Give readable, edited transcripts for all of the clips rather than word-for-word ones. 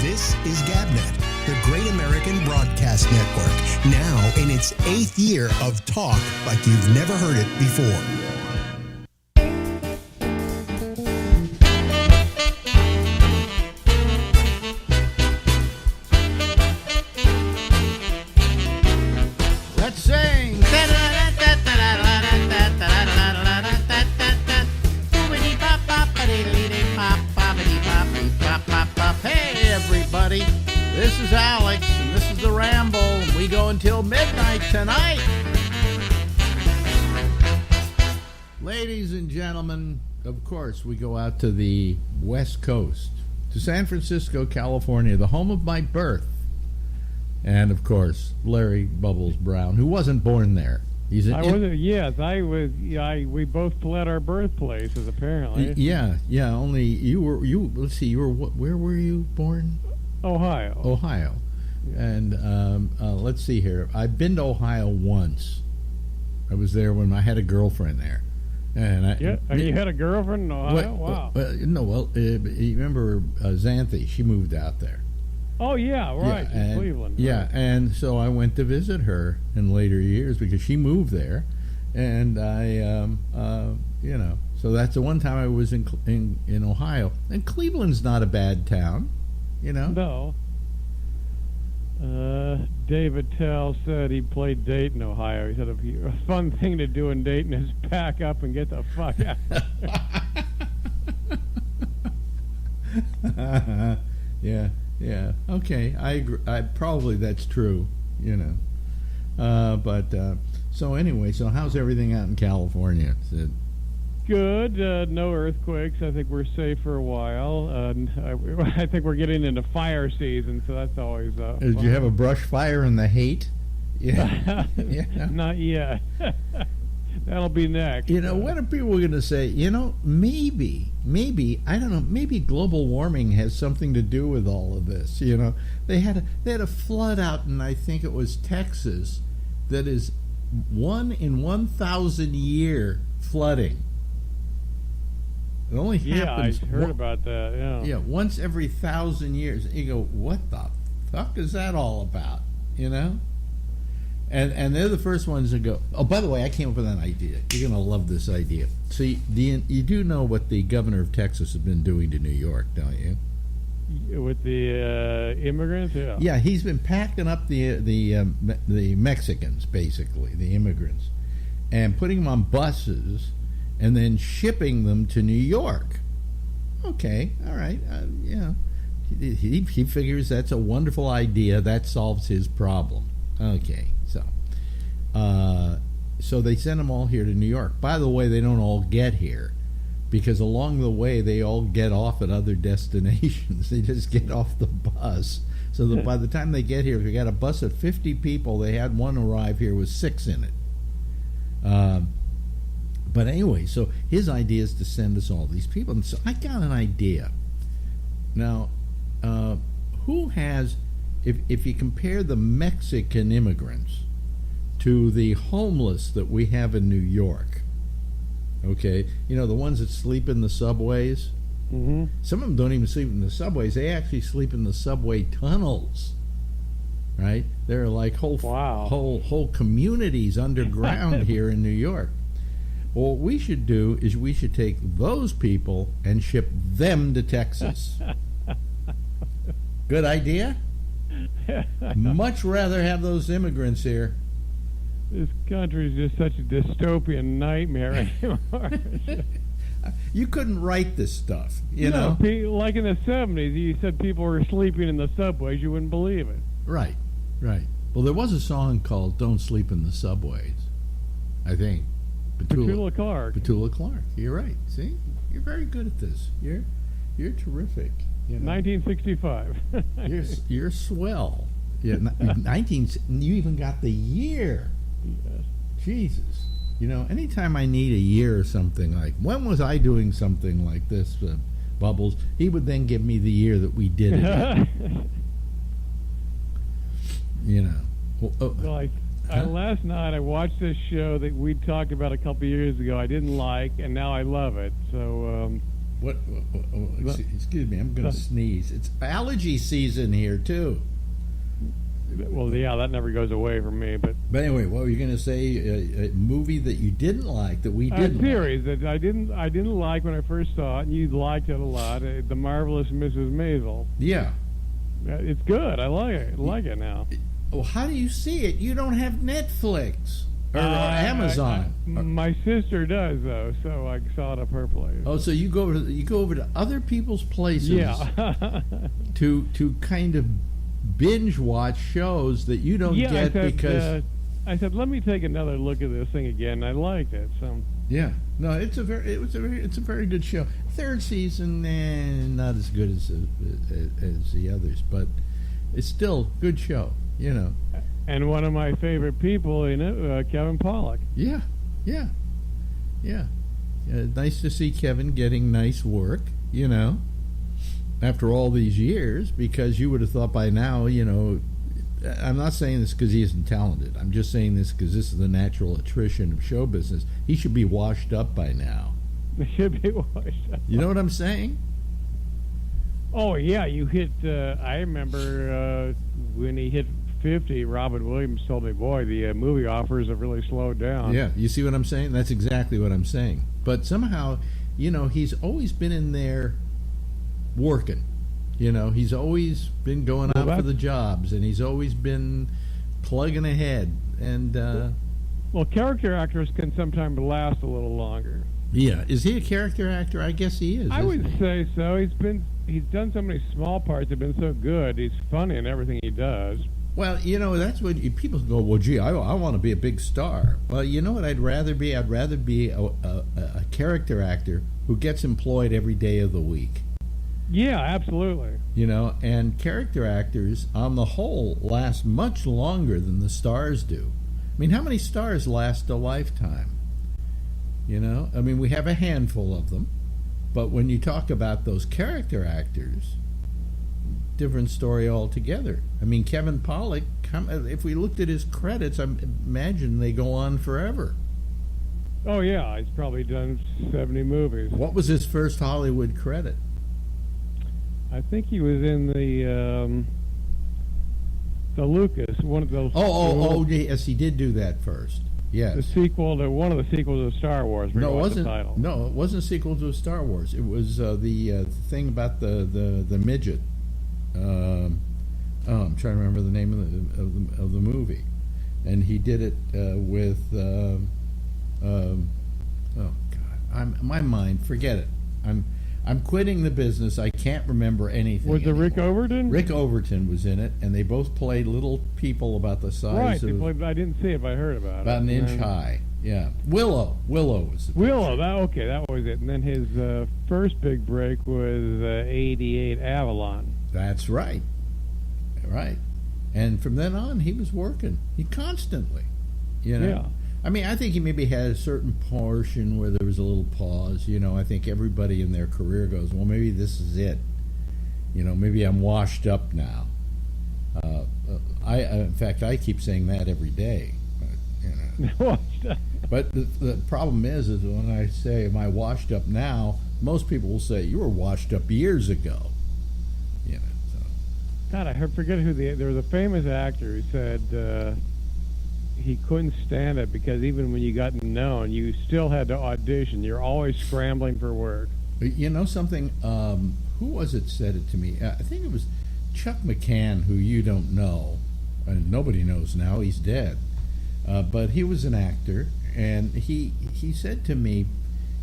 This is GabNet, the Great American Broadcast Network, now in its 8th year of talk like you've never heard it before. Let's sing. Hey, everybody. This is Alex, and this is the Ramble, and we go until midnight tonight. Ladies and gentlemen, of course, we go out to the West Coast, to San Francisco, California, the home of my birth. And, of course, Larry Bubbles Brown, who wasn't born there. We both fled our birthplaces, apparently. Yeah, only where were you born? Ohio. And let's see here. I've been to Ohio once. I was there when I had a girlfriend there. And you had a girlfriend in Ohio? Wow. You remember Xanthi? She moved out there. Oh, yeah, right, in Cleveland. Yeah, right. And so I went to visit her in later years because she moved there. And I, so that's the one time I was in Ohio. And Cleveland's not a bad town, No. David Tell said he played Dayton, Ohio. He said a fun thing to do in Dayton is pack up and get the fuck out. Yeah. Okay. I agree. Probably that's true. So anyway, so how's everything out in California? Good. No earthquakes. I think we're safe for a while. I think we're getting into fire season, so that's always. Did you have a brush fire in the Haight? Yeah. Not yet. That'll be next. What are people going to say? Maybe, I don't know, maybe global warming has something to do with all of this. They had a flood out in, I think it was Texas, that is 1 in 1,000 year flooding. It only happens. Yeah, I heard about that, Yeah, once every 1,000 years. You go, what the fuck is that all about? And they're the first ones to go, oh, by the way, I came up with an idea. You're going to love this idea. So you do know what the governor of Texas has been doing to New York, don't you? With the immigrants, yeah. Yeah, he's been packing up the Mexicans, basically, the immigrants, and putting them on buses and then shipping them to New York. Okay, all right, He figures that's a wonderful idea. That solves his problem. Okay, so they send them all here to New York. By the way, they don't all get here because along the way they all get off at other destinations. They just get off the bus. So that by the time they get here, if you got a bus of 50 people, they had one arrive here with 6 in it. But anyway, so his idea is to send us all these people. And so I got an idea. Now, who has... If you compare the Mexican immigrants to the homeless that we have in New York, okay, the ones that sleep in the subways, mm-hmm. Some of them don't even sleep in the subways. They actually sleep in the subway tunnels, right? They're like whole communities underground here in New York. Well, what we should do is we should take those people and ship them to Texas. Good idea? Much rather have those immigrants here. This country is just such a dystopian nightmare anymore. You couldn't write this stuff, you know? Like in the 70s, you said people were sleeping in the subways. You wouldn't believe it. Right. Well, there was a song called Don't Sleep in the Subways, I think. Petula Clark. You're right. See? You're very good at this. You're terrific. 1965. You're swell. Yeah, you even got the year. Yes. Jesus. Anytime I need a year or something, like, when was I doing something like this, Bubbles, he would then give me the year that we did it. Well, last night I watched this show that we talked about a couple years ago. I didn't like, and now I love it. So Excuse me, I'm going to sneeze. It's allergy season here, too. Well, yeah, that never goes away from me. But anyway, what were you going to say? A movie that you didn't like that we didn't. A series that I didn't like when I first saw it, and you liked it a lot. The Marvelous Mrs. Maisel. Yeah, it's good. I like it. Now. Well, how do you see it? You don't have Netflix or Amazon. My sister does, though, so I saw it up her place. Oh, so you go over to other people's places. Yeah. to kind of binge watch shows that you don't get because I said, let me take another look at this thing again. I liked it. So yeah, no, it's a very good show. Third season, not as good as the others, but it's still a good show. You know. And one of my favorite people in it, Kevin Pollak. Yeah. Nice to see Kevin getting nice work. You know. After all these years, because you would have thought by now, you know, I'm not saying this because he isn't talented. I'm just saying this because this is the natural attrition of show business. He should be washed up by now. He should be washed up. You know what I'm saying? Oh, yeah, you hit, I remember when he hit 50, Robin Williams told me, boy, the movie offers have really slowed down. Yeah, you see what I'm saying? That's exactly what I'm saying. But somehow, you know, he's always been in there working. You know, he's always been going out for the jobs, and he's always been plugging ahead. And well, character actors can sometimes last a little longer. Yeah, is he a character actor? I guess he is. I would say so. He's done so many small parts that have been so good. He's funny in everything he does. Well, you know, that's what people go, well, gee, I want to be a big star. Well, you know what I'd rather be? I'd rather be a character actor who gets employed every day of the week. Yeah, absolutely. You know, and character actors, on the whole, last much longer than the stars do. I mean, how many stars last a lifetime? You know? I mean, we have a handful of them. But when you talk about those character actors, different story altogether. I mean, Kevin Pollak, if we looked at his credits, I imagine they go on forever. Oh, yeah. He's probably done 70 movies. What was his first Hollywood credit? I think he was in the Lucas, one of those. Oh, yes, he did do that first. Yes. The sequel to one of the sequels of Star Wars. No, it wasn't. The title. No, it wasn't a sequel to Star Wars. It was the thing about the midget. I'm trying to remember the name of the movie, and he did it with. Oh God, my mind. Forget it. I'm quitting the business. I can't remember anything. Was it Rick Overton? Rick Overton was in it, and they both played little people about the size of... Right, I didn't see it, but I heard about it. About an inch high, yeah. Willow was the Willow, that was it. And then his first big break was 88 Avalon. That's right. Right. And from then on, he was working. He constantly, you know. Yeah. I mean, I think he maybe had a certain portion where there was a little pause. You know, I think everybody in their career goes, well, maybe this is it. You know, maybe I'm washed up now. In fact, I keep saying that every day. You know. But the problem is when I say, am I washed up now, most people will say, you were washed up years ago. You know, so. God, I forget who there was a famous actor who said... he couldn't stand it because even when you got known, you still had to audition. You're always scrambling for work. You know something? Who was it said it to me? I think it was Chuck McCann, who you don't know. And nobody knows now. He's dead. But he was an actor, and he said to me,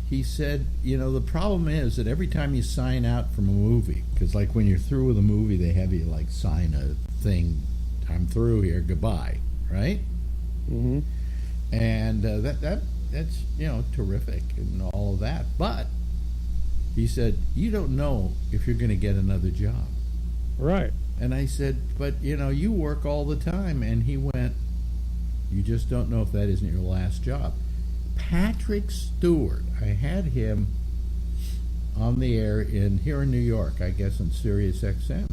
he said, you know, the problem is that every time you sign out from a movie, because like when you're through with a movie, they have you like sign a thing, I'm through here, goodbye, right? Mm-hmm. And that's, you know, terrific and all of that. But he said, you don't know if you're going to get another job. Right. And I said, but, you know, you work all the time. And he went, you just don't know if that isn't your last job. Patrick Stewart, I had him on the air here in New York, I guess on Sirius XM.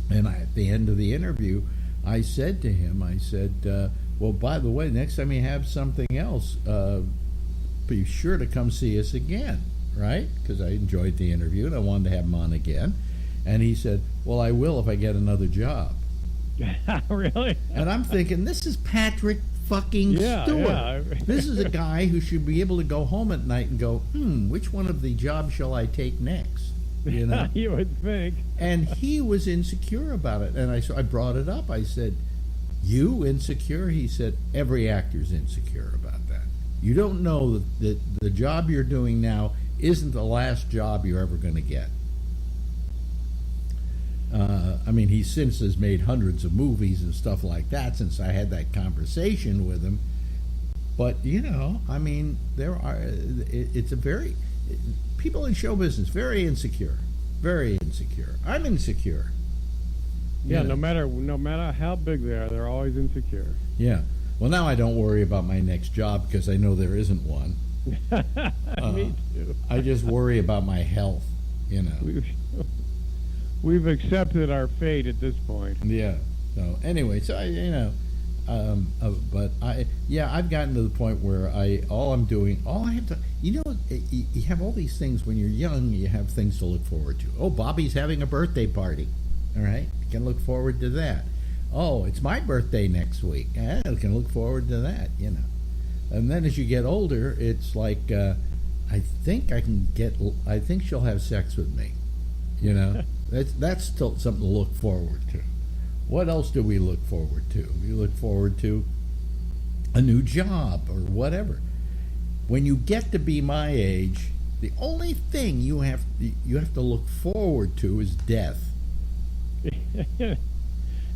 And at the end of the interview, I said to him, well, by the way, next time you have something else, be sure to come see us again. right? Because I enjoyed the interview and I wanted to have him on again. And he said, well, I will if I get another job. Really? And I'm thinking, this is Patrick fucking Stewart. Yeah. This is a guy who should be able to go home at night and go, which one of the jobs shall I take next? You know? You would think. And he was insecure about it. And I brought it up. I said, you insecure? He said, every actor's insecure about that. You don't know that the job you're doing now isn't the last job you're ever going to get. I mean, he since has made hundreds of movies and stuff like that since I had that conversation with him. But, you know, I mean, it's a very, people in show business, very insecure. Very insecure. I'm insecure. Yeah, You know? no matter how big they are, they're always insecure. Yeah. Well, now I don't worry about my next job because I know there isn't one. Me too. I just worry about my health, you know. We've accepted our fate at this point. Yeah. So anyway, so I've gotten to the point where all I have to, you know, you have all these things when you're young. You have things to look forward to. Oh, Bobby's having a birthday party. All right, you can look forward to that. Oh, it's my birthday next week. I can look forward to that. You know, and then as you get older, it's like I think she'll have sex with me. You know. That's still something to look forward to. What else do we look forward to? We look forward to a new job or whatever. When you get to be my age, the only thing you have to look forward to is death.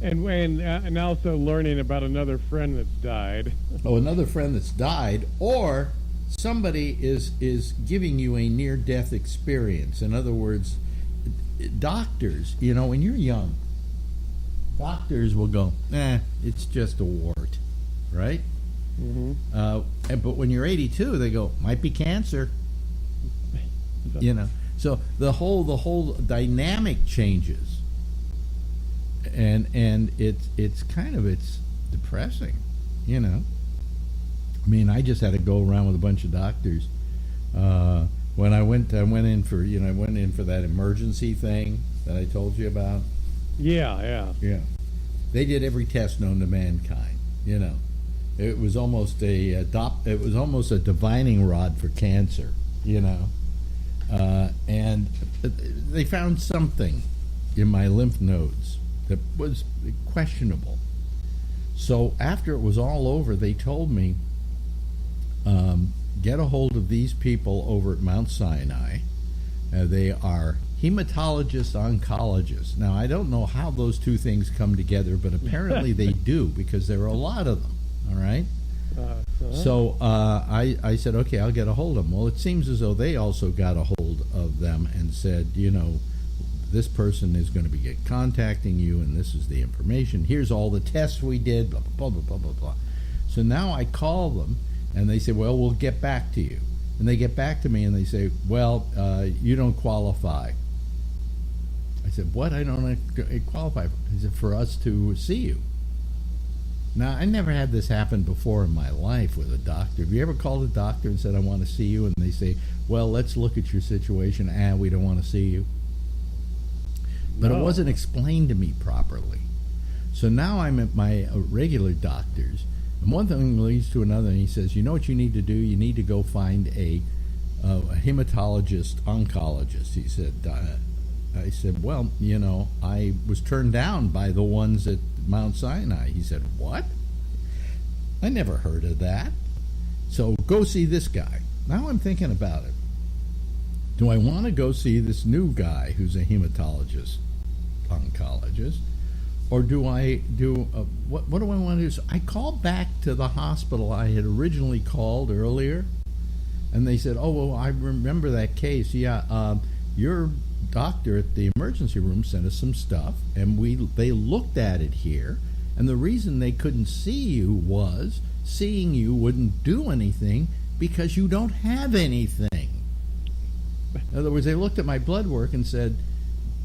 and also learning about another friend that's died. Oh, another friend that's died, or somebody is giving you a near-death experience. In other words, doctors, you know, when you're young, doctors will go, it's just a wart, right? Mm-hmm. But when you're 82, they go, might be cancer. You know, so the whole dynamic changes, and it's depressing, you know. I mean, I just had to go around with a bunch of doctors. When I went in for that emergency thing that I told you about. Yeah. They did every test known to mankind. You know, it was almost a divining rod for cancer. You know, and they found something in my lymph nodes that was questionable. So after it was all over, they told me, get a hold of these people over at Mount Sinai. They are hematologists, oncologists. Now, I don't know how those two things come together, but apparently they do, because there are a lot of them, all right? So I said, okay, I'll get a hold of them. Well, it seems as though they also got a hold of them and said, you know, this person is going to be contacting you, and this is the information. Here's all the tests we did, blah, blah, blah, blah, blah, blah. So now I call them, and they say, well, we'll get back to you. And they get back to me, and they say, well, you don't qualify. I said, what? I don't qualify. Is it for us to see you? Now, I never had this happen before in my life with a doctor. Have you ever called a doctor and said, I want to see you? And they say, well, let's look at your situation. We don't want to see you. But it wasn't explained to me properly. So now I'm at my regular doctor's, and one thing leads to another, and he says, you know what you need to do? You need to go find a hematologist, oncologist. He said, I said, well, you know, I was turned down by the ones at Mount Sinai. He said, what? I never heard of that. So go see this guy. Now I'm thinking about it. Do I want to go see this new guy who's a hematologist, oncologist? Or do I do, what do I want to do? So I called back to the hospital I had originally called earlier, and they said, oh, well, I remember that case. Yeah, your doctor at the emergency room sent us some stuff, and they looked at it here, and the reason they couldn't see you was seeing you wouldn't do anything because you don't have anything. In other words, they looked at my blood work and said,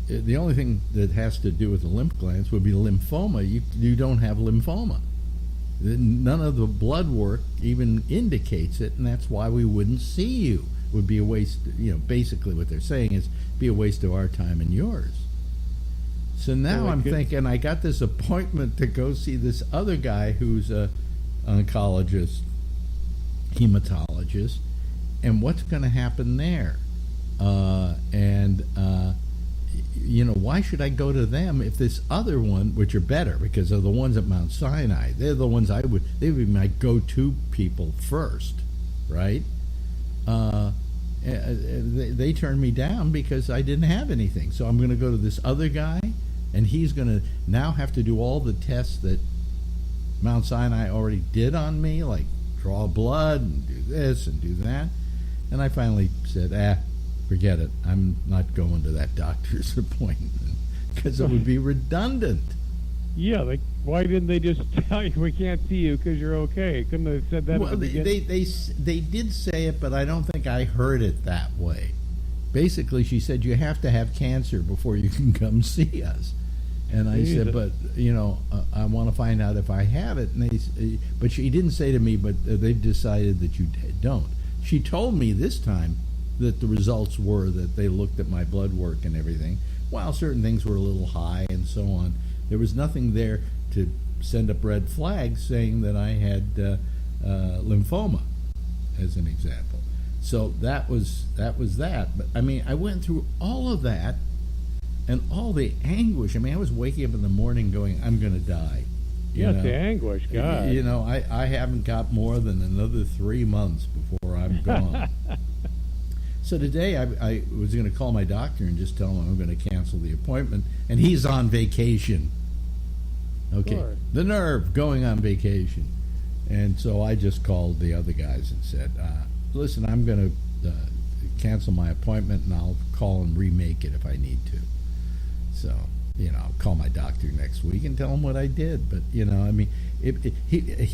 the only thing that has to do with the lymph glands would be lymphoma. You don't have lymphoma. None of the blood work even indicates it, and that's why we wouldn't see you. would be a waste. Basically what they're saying is be a waste of our time and yours. So now I'm thinking I got this appointment to go see this other guy who's a oncologist, hematologist, and what's going to happen there? Why should I go to them if this other one, which are better because they're the ones at Mount Sinai, they're the ones they would be my go-to people first, right? They turned me down because I didn't have anything. So I'm going to go to this other guy, and he's going to now have to do all the tests that Mount Sinai already did on me, like draw blood and do this and do that. And I finally said, forget it. I'm not going to that doctor's appointment because it would be redundant. Yeah, why didn't they just tell you we can't see you because you're okay? Couldn't they have said that? Well, they did say it, but I don't think I heard it that way. Basically, she said you have to have cancer before you can come see us. And I said, but I want to find out if I have it. And but she didn't say to me, but they've decided that you don't. She told me this time that the results were that they looked at my blood work and everything. While certain things were a little high and so on, there was nothing there to send up red flags saying that I had lymphoma, as an example. So that was that. But I mean, I went through all of that and all the anguish. I mean, I was waking up in the morning going, I'm going to die. The anguish, God. I haven't got more than another 3 months before I'm gone. So today I was going to call my doctor and just tell him I'm going to cancel the appointment, and he's on vacation. Okay, sure. The nerve, going on vacation. And so I just called the other guys and said, listen, I'm going to cancel my appointment, and I'll call and remake it if I need to. So, I'll call my doctor next week and tell him what I did. But, he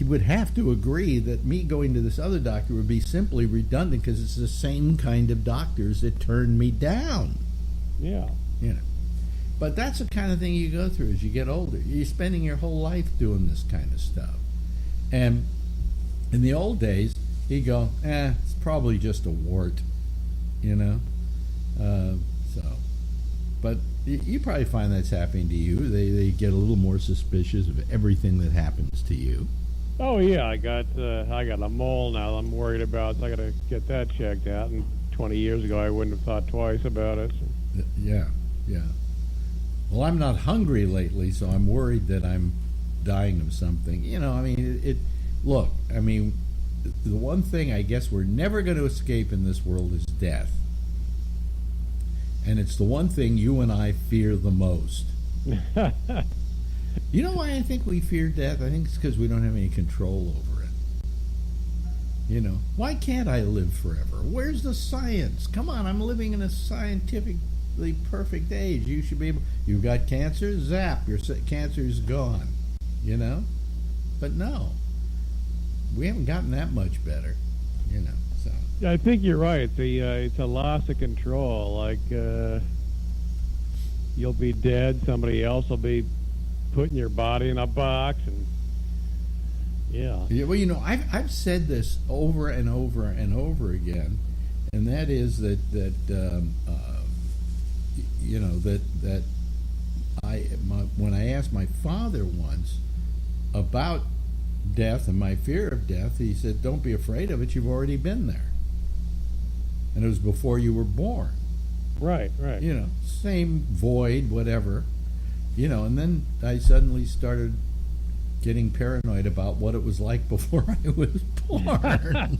would have to agree that me going to this other doctor would be simply redundant because it's the same kind of doctors that turned me down. Yeah. But that's the kind of thing you go through as you get older. You're spending your whole life doing this kind of stuff. And in the old days, he'd go, it's probably just a wart, But you probably find that's happening to you. They get a little more suspicious of everything that happens to you. Oh yeah, I got a mole now I'm worried about. So I got to get that checked out. And 20 years ago, I wouldn't have thought twice about it. Yeah. Well, I'm not hungry lately, so I'm worried that I'm dying of something. Look, the one thing I guess we're never going to escape in this world is death. And it's the one thing you and I fear the most. You know why I think we fear death? I think it's because we don't have any control over it. Why can't I live forever? Where's the science? Come on, I'm living in a scientifically perfect age. You should be able... You've got cancer? Zap, your cancer's gone. But no. We haven't gotten that much better. So... I think you're right. It's a loss of control. Like you'll be dead, somebody else will be putting your body in a box, and yeah. Well, I've said this over and over and over again, and that is that when I asked my father once about death and my fear of death, he said, "Don't be afraid of it. You've already been there." And it was before you were born. Right. Same void, whatever. And then I suddenly started getting paranoid about what it was like before I was born.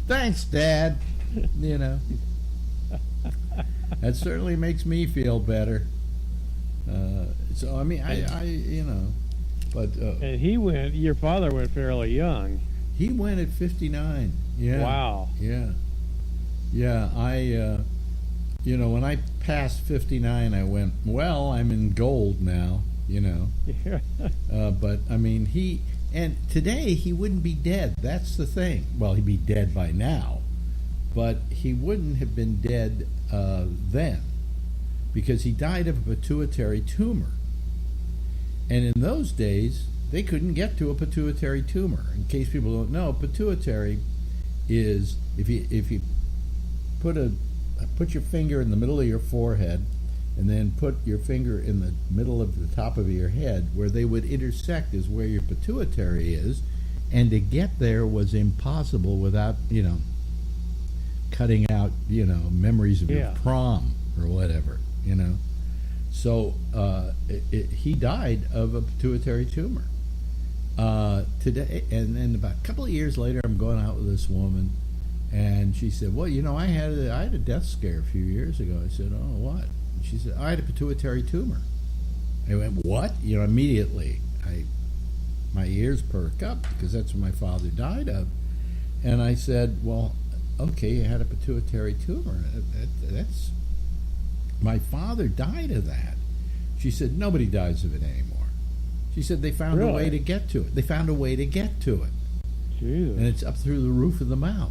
Thanks, Dad. That certainly makes me feel better. But... and your father went fairly young. He went at 59. Yeah. Wow. Yeah. Yeah, when I passed 59, I went, well, I'm in gold now, Yeah. But, today he wouldn't be dead. That's the thing. Well, he'd be dead by now, but he wouldn't have been dead then because he died of a pituitary tumor. And in those days, they couldn't get to a pituitary tumor. In case people don't know, pituitary is, if you put your finger in the middle of your forehead, and then put your finger in the middle of the top of your head. Where they would intersect is where your pituitary is, and to get there was impossible without, cutting out, memories of your prom or whatever, So he died of a pituitary tumor. Today, and then about a couple of years later, I'm going out with this woman, and she said, "Well, I had a death scare a few years ago." I said, "Oh, what?" And she said, "I had a pituitary tumor." I went, "What?" Immediately, my ears perk up because that's what my father died of, and I said, "Well, okay, you had a pituitary tumor. That's my father died of that." She said, "Nobody dies of it anymore." She said they found a way to get to it. They found a way to get to it. Jesus. And it's up through the roof of the mouth.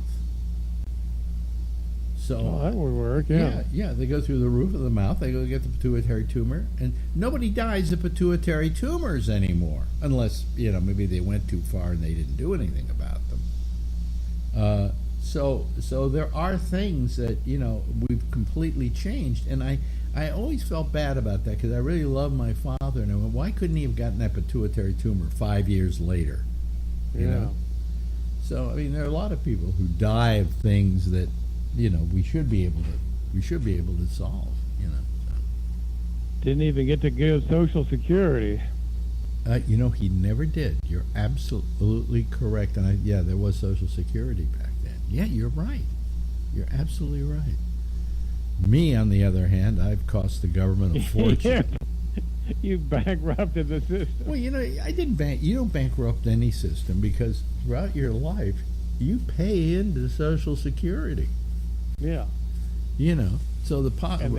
So that would work, yeah. Yeah, they go through the roof of the mouth, they go get the pituitary tumor, and nobody dies of pituitary tumors anymore. Unless, maybe they went too far and they didn't do anything about them. So there are things that, we've completely changed. And I always felt bad about that because I really loved my father. And I went, why couldn't he have gotten that pituitary tumor 5 years later? You know? So, there are a lot of people who die of things that, we should be able to solve, So. Didn't even get to give Social Security. He never did. You're absolutely correct. And there was Social Security back then. Yeah, you're right. You're absolutely right. Me, on the other hand, I've cost the government a fortune. You bankrupted the system. Well, I didn't you don't bankrupt any system because throughout your life, you pay into Social Security. Yeah. So the and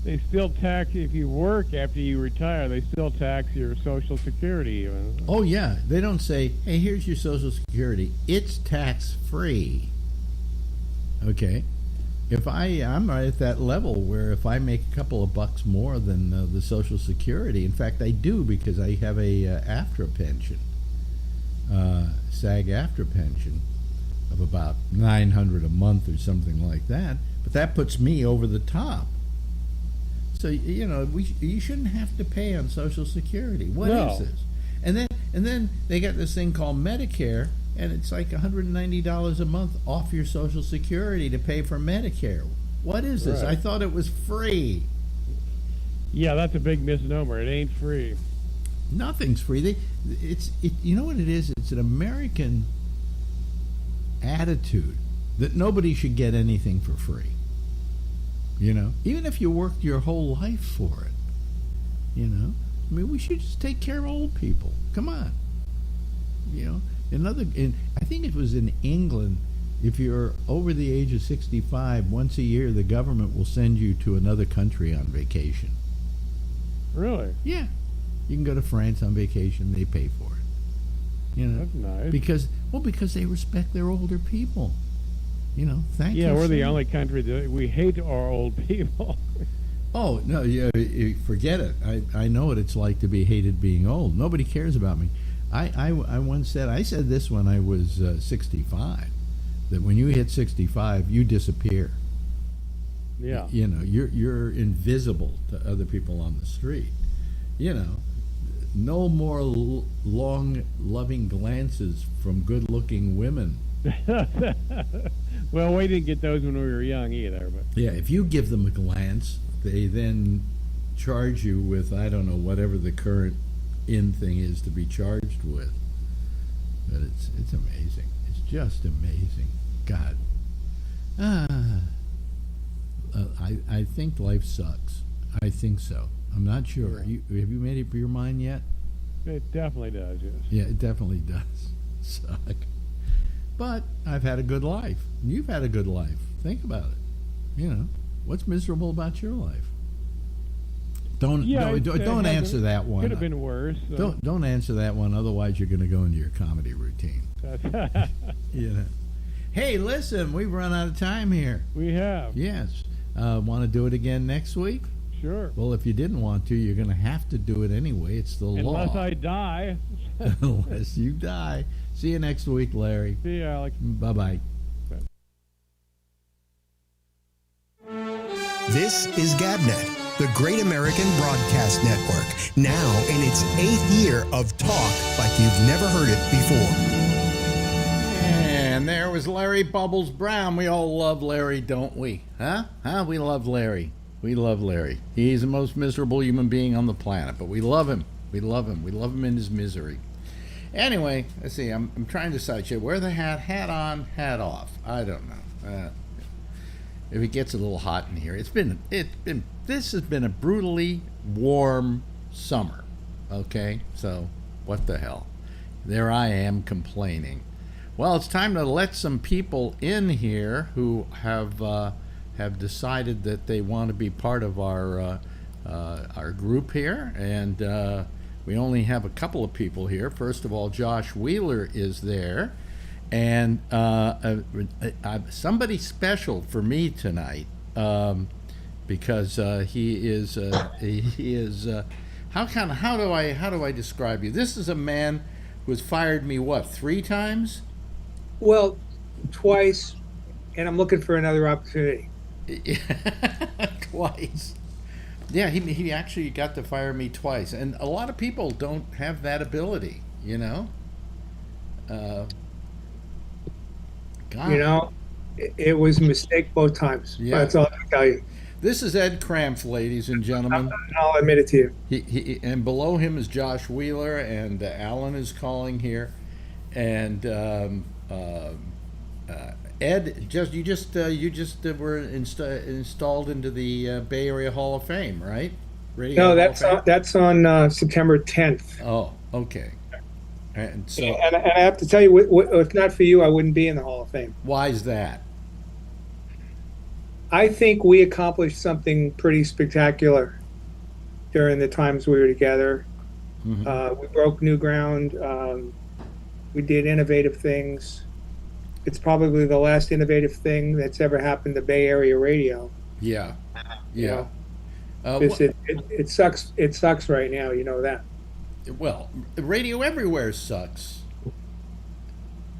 they still tax if you work after you retire. They still tax your Social Security. Oh yeah, they don't say, "Hey, here's your Social Security. It's tax free." Okay. If I'm right at that level where if I make a couple of bucks more than the Social Security, in fact I do because I have a AFTRA pension, SAG-AFTRA pension of about $900 a month or something like that. But that puts me over the top. So you shouldn't have to pay on Social Security. What is this? And then they got this thing called Medicare. And it's like $190 a month off your Social Security to pay for Medicare. What is this? I thought it was free. Yeah, that's a big misnomer. It ain't free. Nothing's free. You know what it is? It's an American attitude that nobody should get anything for free. Even if you worked your whole life for it. We should just take care of old people. Come on. I think it was in England, if you're over the age of 65, once a year the government will send you to another country on vacation. Really? Yeah. You can go to France on vacation, they pay for it. That's nice. Because they respect their older people. Thank you. Yeah, we're the only country that we hate our old people. Oh, no, forget it. I know what it's like to be hated being old. Nobody cares about me. I once said this when I was 65, that when you hit 65, you disappear. Yeah. You're invisible to other people on the street. No more long, loving glances from good-looking women. Well, we didn't get those when we were young either. But yeah, if you give them a glance, they then charge you with, I don't know, whatever the current in thing is to be charged with. But it's amazing. It's just amazing. God. I think life sucks. I think so. I'm not sure. Have you made up your mind yet? It definitely does, yes. Yeah, it definitely does suck. But I've had a good life. You've had a good life. Think about it. What's miserable about your life? Don't answer that one. Could have been worse. So. Don't answer that one. Otherwise, you're going to go into your comedy routine. Hey, listen, we've run out of time here. We have. Yes. Want to do it again next week? Sure. Well, if you didn't want to, you're going to have to do it anyway. It's the law. Unless I die. Unless you die. See you next week, Larry. See you, Alex. Bye-bye. This is GabNet, the Great American Broadcast Network, now in its 8th year of talk like you've never heard it before. And there was Larry Bubbles Brown. We all love Larry, don't we? Huh? We love Larry. We love Larry. He's the most miserable human being on the planet, but we love him. We love him. We love him in his misery. Anyway, let's see. I'm trying to decide. Should I wear the hat on, hat off? I don't know. If it gets a little hot in here, this has been a brutally warm summer. Okay, so what the hell? There I am complaining. Well, it's time to let some people in here who have decided that they want to be part of our group here, and we only have a couple of people here. First of all, Josh Wheeler is there, and somebody special for me tonight, because he is how do I describe you? This is a man who has fired me 3 times? Well, twice, and I'm looking for another opportunity. Twice. Yeah, he actually got to fire me twice, and a lot of people don't have that ability, you know. God. It was a mistake both times. Yeah. That's all I can tell you. This is Ed Krampf, ladies and gentlemen. I'll admit it to you. He and below him is Josh Wheeler, and Alan is calling here, and Ed, you just were installed into the Bay Area Hall of Fame, right? Radio that's on September 10th. Oh, okay. And so, and I have to tell you, if not for you, I wouldn't be in the Hall of Fame. Why is that? I think we accomplished something pretty spectacular during the times we were together. Mm-hmm. We broke new ground. We did innovative things. It's probably the last innovative thing that's ever happened to Bay Area radio. Yeah. Yeah. It sucks. It sucks right now. You know that. Well, radio everywhere sucks.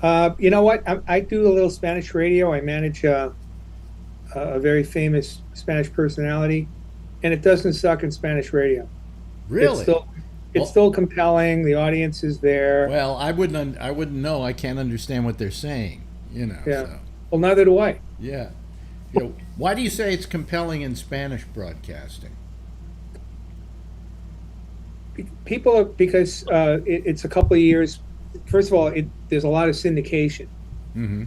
You know what? I do a little Spanish radio. I manage a very famous Spanish personality, and it doesn't suck in Spanish radio. Really? It's still compelling. The audience is there. Well, I wouldn't know. I can't understand what they're saying. You know. Yeah. So. Well, neither do I. Yeah. Why do you say it's compelling in Spanish broadcasting? Because it's a couple of years. First of all, there's a lot of syndication. Mm-hmm.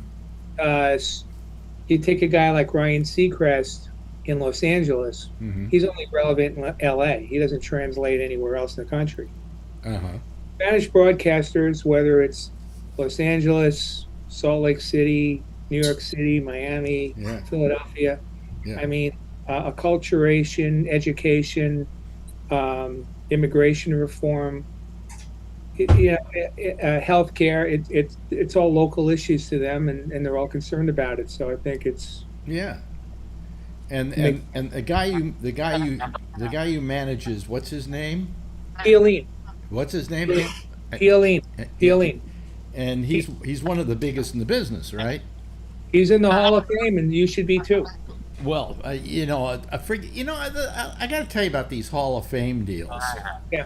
You take a guy like Ryan Seacrest in Los Angeles. Mm-hmm. He's only relevant in L.A. He doesn't translate anywhere else in the country. Uh-huh. Spanish broadcasters, whether it's Los Angeles, Salt Lake City, New York City, Miami, Philadelphia. Yeah. I mean, acculturation, education, immigration reform, healthcare. It's all local issues to them, and they're all concerned about it. So I think it's And the guy you manage is, what's his name? Piolín. What's his name? Piolín. And he's one of the biggest in the business, right? He's in the Hall of Fame, and you should be too. Well, I got to tell you about these Hall of Fame deals. Yeah.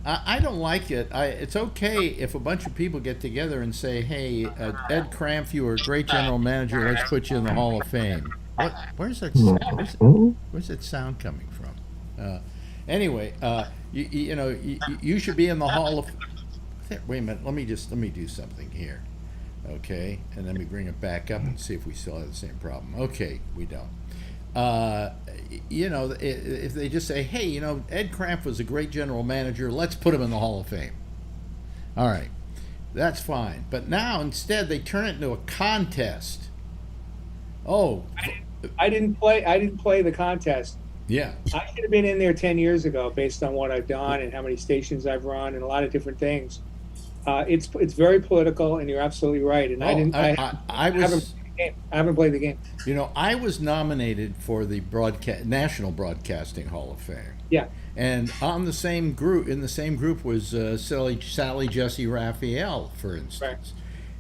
I don't like it. It's okay if a bunch of people get together and say, "Hey, Ed Krampf, you were a great general manager. Let's put you in the Hall of Fame." Where's that sound coming from? Anyway, you should be in the Hall of. Wait a minute. Let me do something here. Okay, and let me bring it back up and see if we still have the same problem. Okay, we don't. If they just say, "Hey, Ed Krampf was a great general manager. Let's put him in the Hall of Fame." All right, that's fine. But now instead they turn it into a contest. Oh, I didn't play the contest. Yeah, I should have been in there 10 years ago, based on what I've done and how many stations I've run and a lot of different things. It's very political, and you're absolutely right. And I haven't played the game. I was nominated for the National Broadcasting Hall of Fame. Yeah. And in the same group was Sally Jesse Raphael, for instance, right.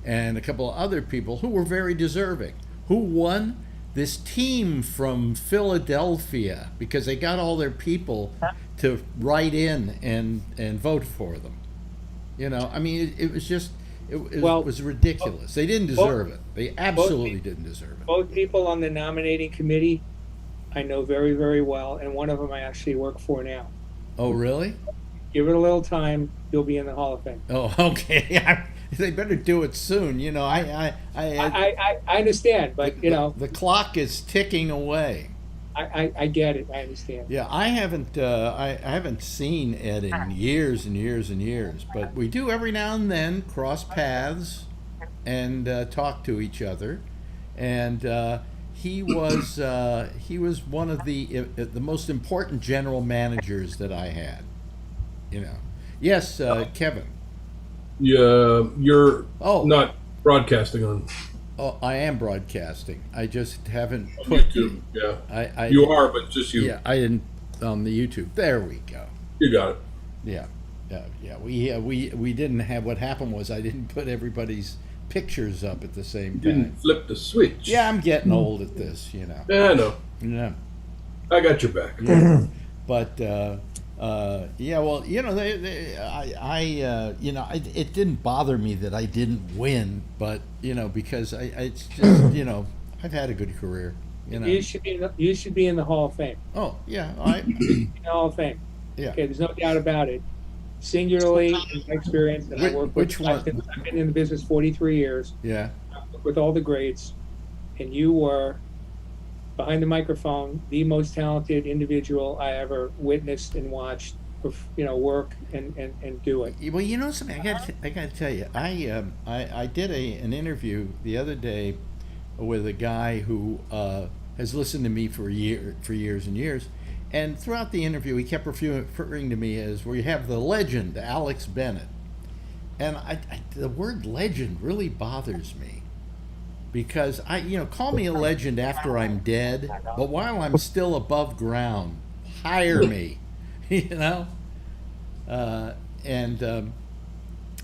And a couple of other people who were very deserving. Who won? this team from Philadelphia, because they got all their people to write in and vote for them. You know, I mean, it was just, it was ridiculous. They didn't deserve it. They absolutely didn't deserve it. Both people on the nominating committee I know very, very well, and one of them I actually work for now. Oh, really? Give it a little time, you'll be in the Hall of Fame. Oh, okay. They better do it soon. You know, I understand, but you know, the clock is ticking away. I get it. I understand. Yeah, I haven't seen Ed in years and years and years, but we do every now and then cross paths and talk to each other. And he was one of the most important general managers that I had. You know, yes, Kevin. Yeah, you're not broadcasting on. Oh, I am broadcasting. I just haven't put YouTube. Yeah, you are, but just you. Yeah, I didn't on the YouTube. There we go. You got it. Yeah. We didn't have. What happened was I didn't put everybody's pictures up at the same time. Didn't flip the switch. Yeah, I'm getting old at this. You know. Yeah, I know. Yeah. I got your back. Yeah. But yeah, well, you know, you know, it didn't bother me that I didn't win, but you know, because it's just, you know, I've had a good career. You know, you should be in the Hall of Fame. Oh yeah, in the Hall of Fame. Yeah. Okay, there's no doubt about it. Singularly, in my experience, and I work which one? I've been in the business 43 years. Yeah. With all the greats, and you were behind the microphone the most talented individual I ever witnessed and watched, you know, work and do it. Well, you know something, I got to tell you, I did an interview the other day with a guy who has listened to me for years and years, and throughout the interview he kept referring to me as where you have the legend Alex Bennett, and the word legend really bothers me. Because you know, call me a legend after I'm dead, but while I'm still above ground, hire me, you know.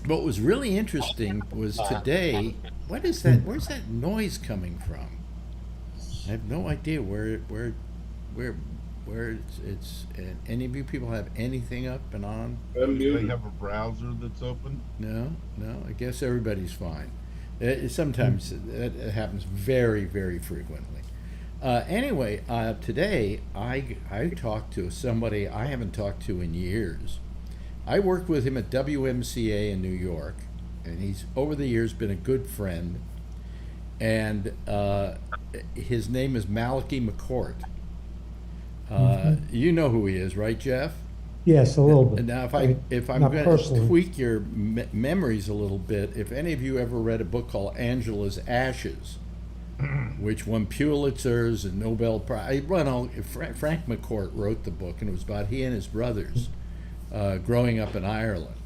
What was really interesting was today. What is that? Where's that noise coming from? I have no idea where it's. Any of you people have anything up and on? Do they have a browser that's open? No. I guess everybody's fine. Sometimes it happens very, very frequently. Anyway, today I talked to somebody I haven't talked to in years. I worked with him at WMCA in New York, and he's over the years been a good friend. And his name is Malachi McCourt. You know who he is, right, Jeff? Yes, a little bit. Now, if I'm going to tweak your memories a little bit, if any of you ever read a book called Angela's Ashes, which won Pulitzers and Nobel Prize, Frank McCourt wrote the book, and it was about he and his brothers growing up in Ireland,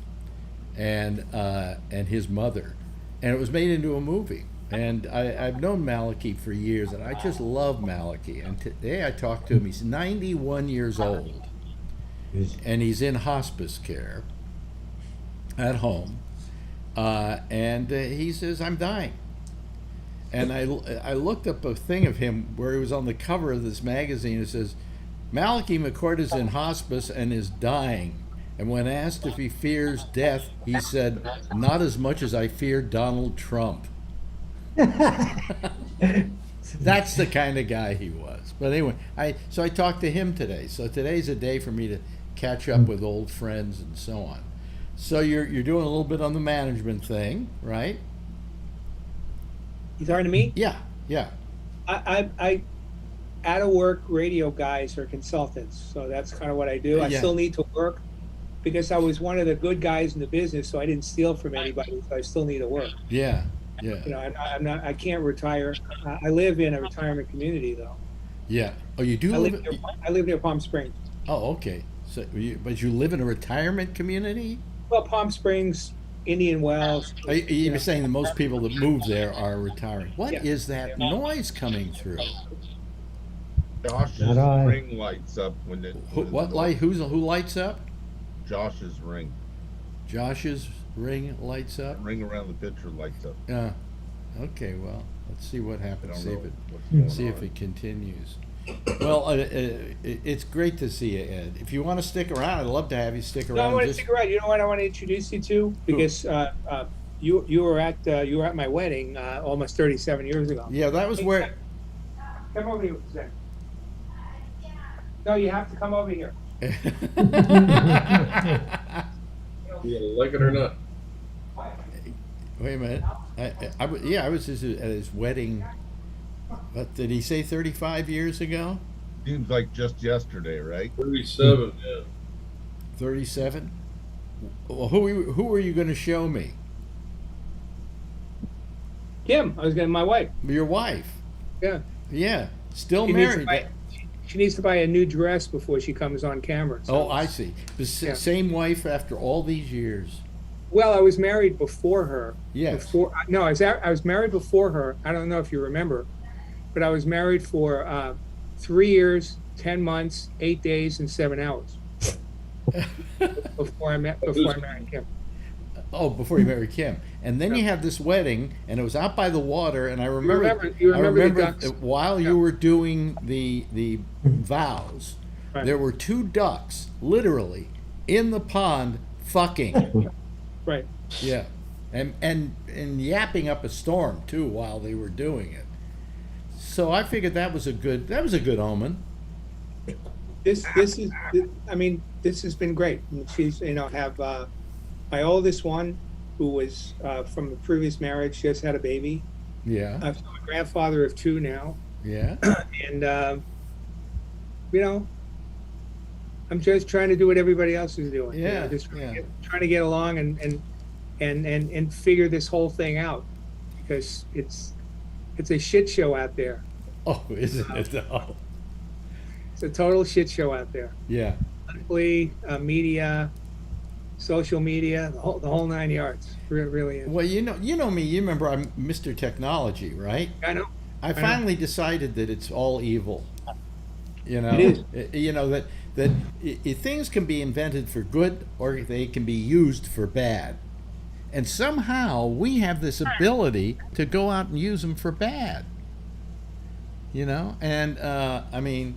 and his mother, and it was made into a movie. And I've known Malachi for years, and I just love Malachi. And today I talked to him. He's 91 years old. And he's in hospice care at home, and he says, I'm dying. And I looked up a thing of him where he was on the cover of this magazine. It says, Malachi McCourt is in hospice and is dying. And when asked if he fears death, he said, not as much as I fear Donald Trump. That's the kind of guy he was. But anyway, so I talked to him today. So today's a day for me to catch up with old friends and so on. So you're doing a little bit on the management thing, right? You talking to me? Yeah. I out of work radio guys are consultants, so that's kind of what I do. I still need to work because I was one of the good guys in the business, so I didn't steal from anybody. So I still need to work. Yeah. You know, I'm not. I can't retire. I live in a retirement community, though. Yeah. Oh, you do. I live near Palm Springs. Oh, okay. So, but you live in a retirement community? Well, Palm Springs, Indian Wells. You're saying that most people that move there are retiring. What is that noise coming through? Josh's ring lights up when it. What light? Who lights up? Josh's ring. Josh's ring lights up. Ring around the picture lights up. Yeah. Okay, well, let's see what I happens. don't See know if what's it going see if on. it continues. Well, it's great to see you, Ed. If you want to stick around, I'd love to have you stick No, I around. want to Just stick around. You know what I want to introduce you to? Because you were at my wedding almost 37 years ago. yeah, that was Hey, where. come over here for a second. No, you have to come over here. You like it or not? Wait a minute. I was at his wedding. What did he say? 35 years ago? Seems like just yesterday, right? 37, yeah. 37. Well, who were you going to show me? Kim, my wife. Your wife. Yeah. Yeah, still She needs to married. buy- She needs to buy a new dress before she comes on camera. Oh, I see. The Yeah. same wife after all these years. Well, I was married before her. Yes. No, I was married before her. I don't know if you remember, but I was married for 3 years, 10 months, 8 days, and 7 hours before I married Kim. Oh, before you married Kim, and then you had this wedding, and it was out by the water, and I remember. You remember the I remember ducks? while you were doing the vows, Right. there were 2 ducks literally in the pond fucking. Right. Yeah, and yapping up a storm too while they were doing it. So I figured that was a good omen. This is. I mean, this has been great. And she's have my oldest one, who was from the previous marriage, just had a baby. Yeah, I'm a grandfather of 2 now, yeah. and I'm just trying to do what everybody else is doing. Yeah, Just yeah. trying to get along and figure this whole thing out, because it's a shit show out there. Oh, isn't it though? It's a total shit show out there. Yeah. Politically, media, social media, the whole 9 yards. Really is. Well, you know me. You remember I'm Mr. Technology, right? I know. I finally decided that it's all evil. You know, It you know that things can be invented for good or they can be used for bad, and somehow we have this ability to go out and use them for bad. You know, and I mean,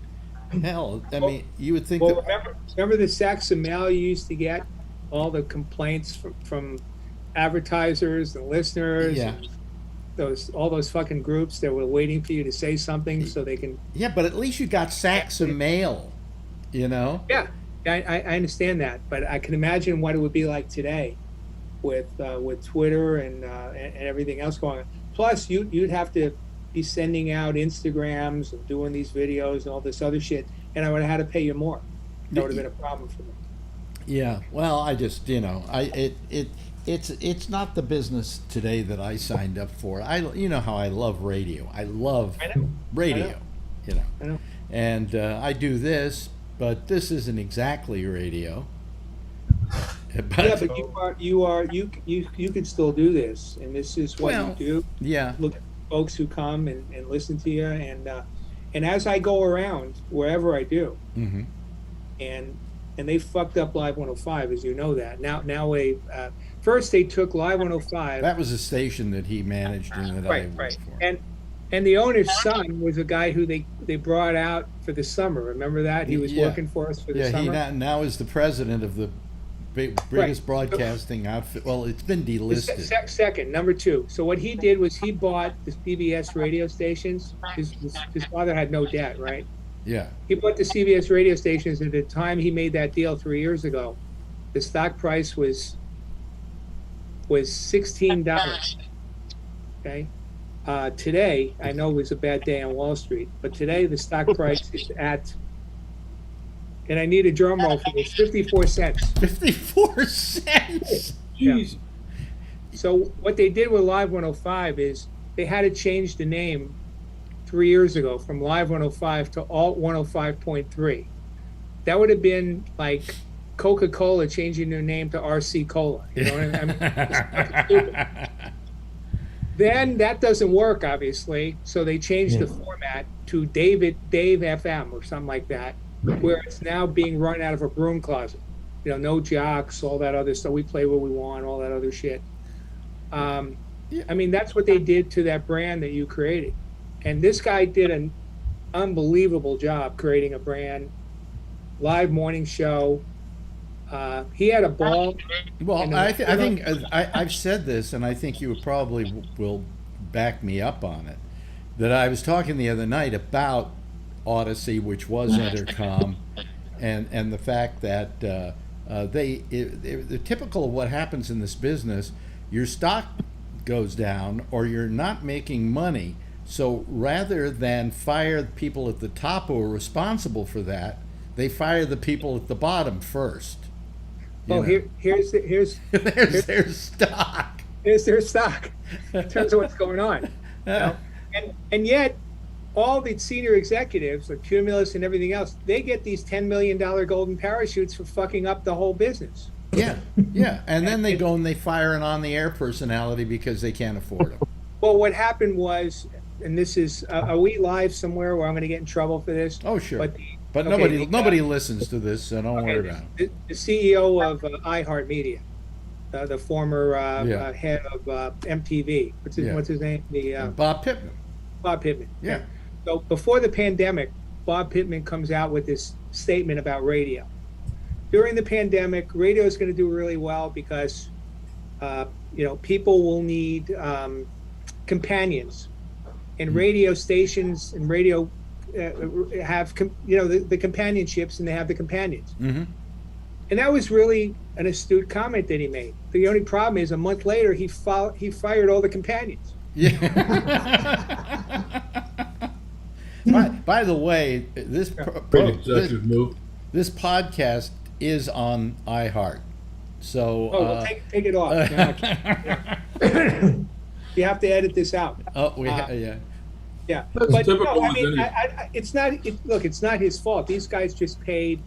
hell, I mean, you would think Well, that. remember the sacks of mail you used to get, all the complaints from advertisers and listeners. Yeah. And all those fucking groups that were waiting for you to say something so they can. Yeah, but at least you got sacks of mail. You know. Yeah, I understand that, but I can imagine what it would be like today, with Twitter and everything else going on. Plus, you'd have to be sending out Instagrams and doing these videos and all this other shit, and I would have had to pay you more. That would have been a problem for me. Yeah. Well, I just it's not the business today that I signed up for. You know how I love radio. I love radio. You know. I know. And I do this, but this isn't exactly radio. But, Yeah, but you can still do this, and this is what Well, you do. yeah. Look at folks who come and listen to you, and as I go around wherever I do, Hmm. and they fucked up Live 105, as you know that. Now first they took Live 105. That was a station that he managed and that I Right, worked right. for. And the owner's son was a guy who they brought out for the summer. Remember that? He was Yeah. working for us for the Yeah, summer. he now is the president of the biggest broadcasting outfit. Well, it's been delisted. Second, number 2. So what he did was he bought the CBS radio stations. His father had no debt, right? Yeah. He bought the CBS radio stations. At the time he made that deal 3 years ago, the stock price was $16. Okay. Today, I know it was a bad day on Wall Street, but today the stock price is at, and I need a drum roll for this, 54 cents. 54 cents. Jeez. So what they did with Live 105 is they had to change the name 3 years ago from Live 105 to Alt 105.3. That would have been like Coca-Cola changing their name to RC Cola. You know what I mean? It's fucking stupid. Then that doesn't work, obviously. So they changed the format to Dave FM or something like that, where it's now being run out of a broom closet. You know, no jocks, all that other stuff. We play what we want, all that other shit. I mean, that's what they did to that brand that you created. And this guy did an unbelievable job creating a brand, live morning show. He had a ball. Well, I think I've said this, and I think you probably will back me up on it, that I was talking the other night about Odyssey, which was Intercom, and the fact that they're typical of what happens in this business. Your stock goes down, or you're not making money. So rather than fire the people at the top who are responsible for that, they fire the people at the bottom first. Oh, here's their stock. Here's their stock in terms of what's going on. You know? And yet, all the senior executives, like Cumulus and everything else, they get these $10 million golden parachutes for fucking up the whole business. Yeah, yeah. And then they go and they fire an on-the-air personality because they can't afford them. Well, what happened was, and this is, are we live somewhere where I'm going to get in trouble for this? Oh, sure. But okay, nobody listens to this, so don't worry about it. The CEO of iHeartMedia, the former head of MTV, what's his name? Bob Pittman. Bob Pittman. Yeah. So before the pandemic, Bob Pittman comes out with this statement about radio. During the pandemic, radio is going to do really well because, people will need companions, and radio stations and radio have the companionships, and they have the companions. Mm-hmm. And that was really an astute comment that he made. The only problem is, a month later, he fired all the companions. Yeah. By the way, this podcast is on iHeart, so take it off. You have to edit this out. Oh, yeah. That's But typical no, I with mean, any- it's not. Look, it's not his fault. These guys just paid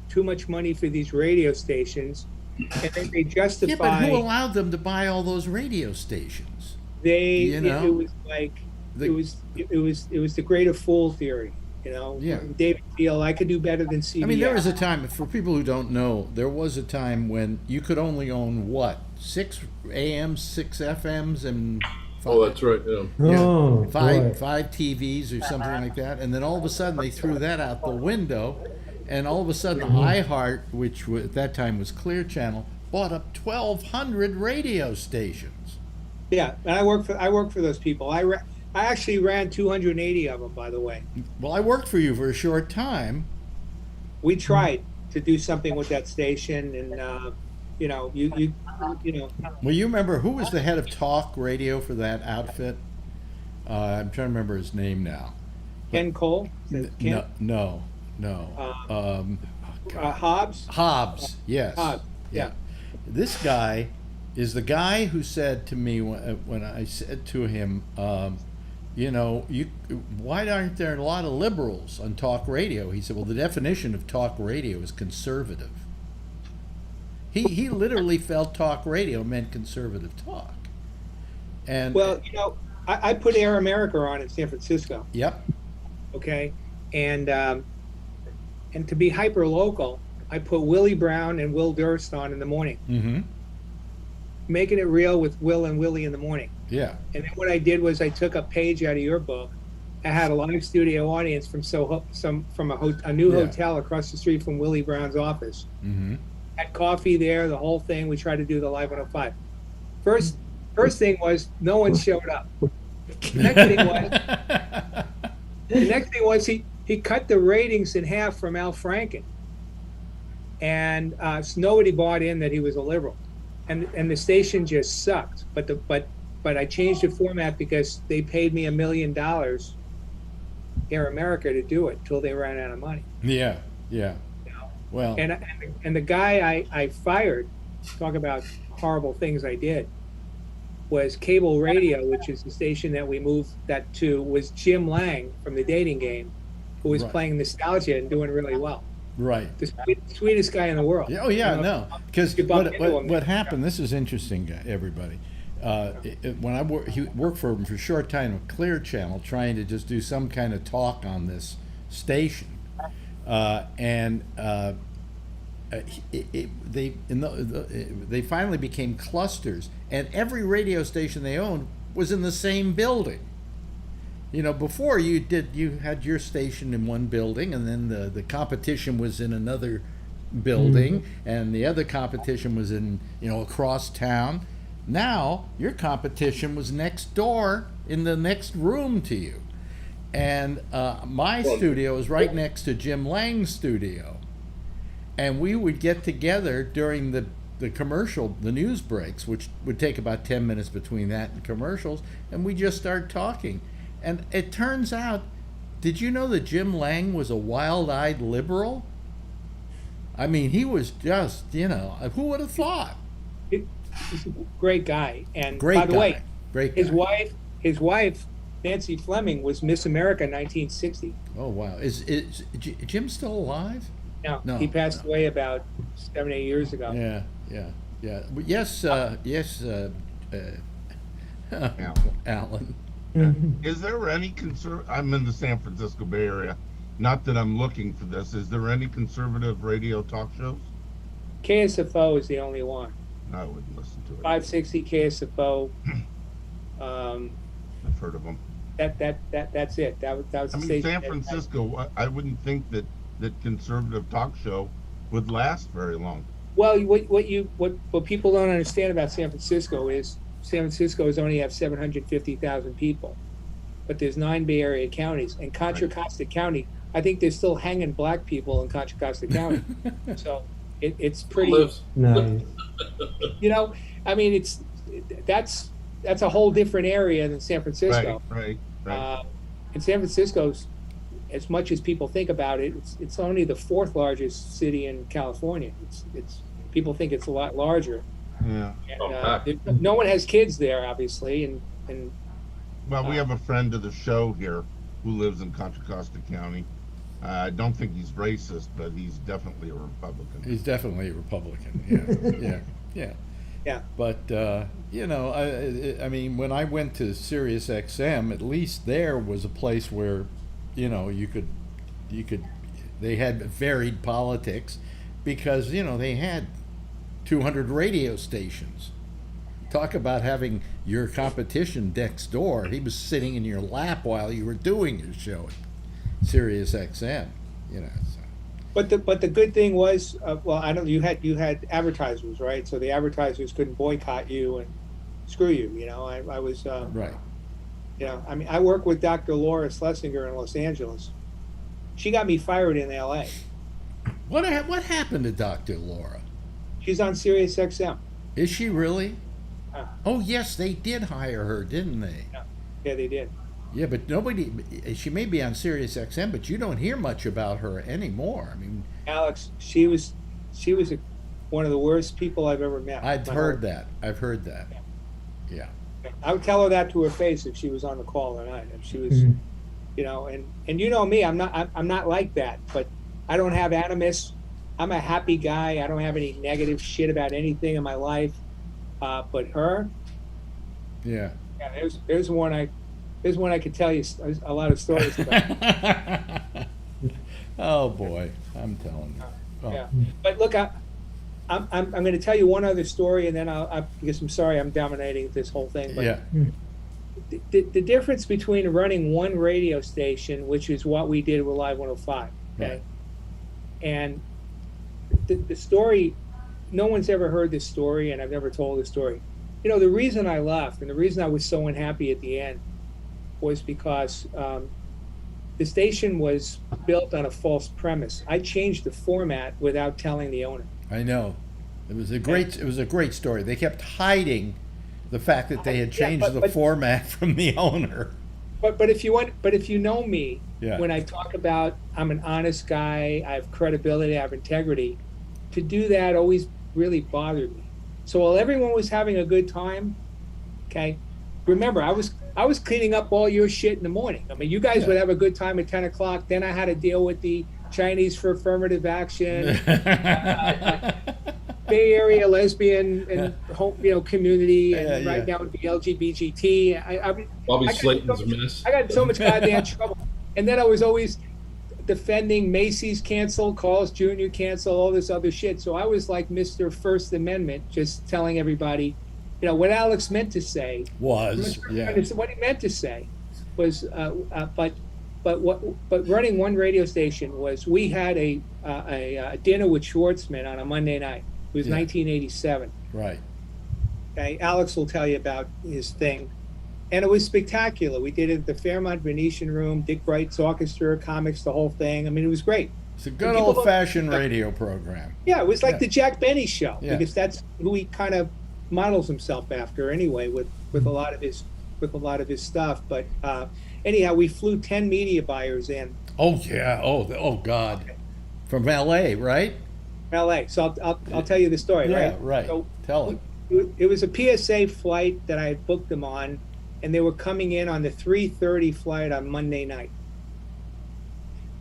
too much money for these radio stations, and then they justify. Yeah, but who allowed them to buy all those radio stations? It was like it was the greater fool theory. Yeah. David Thiel, I could do better than CBS. I mean, there was a time, for people who don't know, there was a time when you could only own, 6 AMs, 6 FMs, and that's right. Yeah. five TVs or something like that. And then all of a sudden they threw that out the window, and all of a sudden iHeart, which at that time was Clear Channel, bought up 1,200 radio stations. Yeah, and I work for those people. I actually ran 280 of them, by the way. Well, I worked for you for a short time. We tried to do something with that station, and you. Well, you remember who was the head of talk radio for that outfit? I'm trying to remember his name now. Ken Cole? Ken? No. Hobbs? Hobbs, yes. Hobbs, yeah. This guy is the guy who said to me when I said to him, why aren't there a lot of liberals on talk radio? He said, well, the definition of talk radio is conservative. He literally felt talk radio meant conservative talk. And well, I put Air America on in San Francisco. Yep. Okay, and to be hyper local, I put Willie Brown and Will Durst on in the morning. Mm-hmm. Making it real with Will and Willie in the morning. Yeah. And then what I did was I took a page out of your book. I had a live studio audience from a new hotel across the street from Willie Brown's office. Mm-hmm. Had coffee there, the whole thing. We tried to do the Live 105. First thing was no one showed up. The next thing was he cut the ratings in half from Al Franken, and so nobody bought in that he was a liberal, and the station just sucked. But I changed the format because they paid me $1 million, Air America, to do it till they ran out of money. Yeah. Well, and the guy I fired, talk about horrible things I did, was Cable Radio, which is the station that we moved that to, was Jim Lang from The Dating Game, who was playing Nostalgia and doing really well. Right. The sweetest guy in the world. Oh yeah, no. Because what happened? This is interesting, everybody. When he worked for him for a short time with Clear Channel, trying to just do some kind of talk on this station, they finally became clusters, and every radio station they owned was in the same building. You know, before you had your station in one building, and then the competition was in another building, and the other competition was in, you know, across town. Now your competition was next door in the next room to you, and my studio is right next to Jim Lang's studio, and we would get together during the news breaks, which would take about 10 minutes between that and commercials, and we just start talking. And it turns out, did you know that Jim Lang was a wild-eyed liberal? I mean, he was just, you know, who would have thought? He's a great guy. And Great by the guy. way, Great guy. his wife, Nancy Fleming, was Miss America in 1960. Oh, wow. Is Jim still alive? No, he passed away about 7, 8 years ago. Yeah. Yes, Alan. Is there any I'm in the San Francisco Bay Area. Not that I'm looking for this. Is there any conservative radio talk shows? KSFO is the only one. I wouldn't listen to it. 560 KSFO. I've heard of them. That's it. That was the I mean, station San Francisco, I wouldn't think that conservative talk show would last very long. Well, what people don't understand about San Francisco is San Francisco is only have 750,000 people, but there's 9 Bay Area counties, and Contra Costa County, I think they're still hanging black people in Contra Costa County. So it's pretty. Nice. You know, I mean, that's a whole different area than San Francisco. Right. And San Francisco's, as much as people think about it, it's only the 4th largest city in California. It's people think it's a lot larger. Yeah. And, no one has kids there, obviously, and Well, we have a friend of the show here who lives in Contra Costa County. I don't think he's racist, but he's definitely a Republican. He's definitely a Republican. Yeah. Yeah. But you know, I mean, when I went to Sirius XM, at least there was a place where, you know, you could they had varied politics, because, you know, they had 200 radio stations. Talk about having your competition next door. He was sitting in your lap while you were doing your show at Sirius XM, you know. So. But the good thing was, well, I know you had advertisers, right? So the advertisers couldn't boycott you and screw you. You know, I was right. You know, I mean, I worked with Dr. Laura Schlesinger in Los Angeles. She got me fired in L.A. What happened to Dr. Laura? She's on Sirius XM. Is she really? Oh yes, they did hire her, didn't they? Yeah, they did. Yeah, but nobody. She may be on Sirius XM, but you don't hear much about her anymore. I mean, Alex, she was one of the worst people I've ever met. I've heard that. Yeah. I would tell her that to her face if she was on the call tonight. If she was, you know, and you know me, I'm not like that. But I don't have animus. I'm a happy guy. I don't have any negative shit about anything in my life. But her, yeah, there's one I could tell you a lot of stories about. Oh boy, I'm telling you. Oh. Yeah, but look, I'm going to tell you one other story, and then because I'm sorry I'm dominating this whole thing. But Yeah. The difference between running one radio station, which is what we did with Live 105, okay, Right. and the story, no one's ever heard this story, and I've never told this story. You know, the reason I left and the reason I was so unhappy at the end was because the station was built on a false premise. I changed the format without telling the owner. I know. It was a great story. They kept hiding the fact that they had changed the format from the owner. But if you know me, Yeah. when I talk about I'm an honest guy, I have credibility, I have integrity, to do that always really bothered me. So while everyone was having a good time, okay, remember I was cleaning up all your shit in the morning. I mean, you guys would have a good time at 10 o'clock. Then I had to deal with the Chinese for affirmative action, Bay Area lesbian and community, and right now with the LGBT. Bobby Slayton's a mess. I got so much goddamn trouble. And then I was always defending Macy's canceled, Carl's Jr. canceled, all this other shit. So I was like Mr. First Amendment, just telling everybody, what Alex meant to say was, yeah. What he meant to say was, but running one radio station was, we had a dinner with Schwartzman on a Monday night. It was 1987. Right. Okay, Alex will tell you about his thing. And it was spectacular. We did it at the Fairmont Venetian Room, Dick Bright's orchestra, comics, the whole thing. I mean, it was great. It's a good old-fashioned radio program. Yeah, it was like the Jack Benny show, Yeah. because that's who he kind of models himself after anyway, with a lot of his stuff. But anyhow, we flew 10 media buyers in. Oh yeah. Oh God. From L.A., right? L.A. So I'll tell you the story. Yeah, right. right. So Tell it. It was a PSA flight that I had booked them on, and they were coming in on the 3:30 flight on Monday night.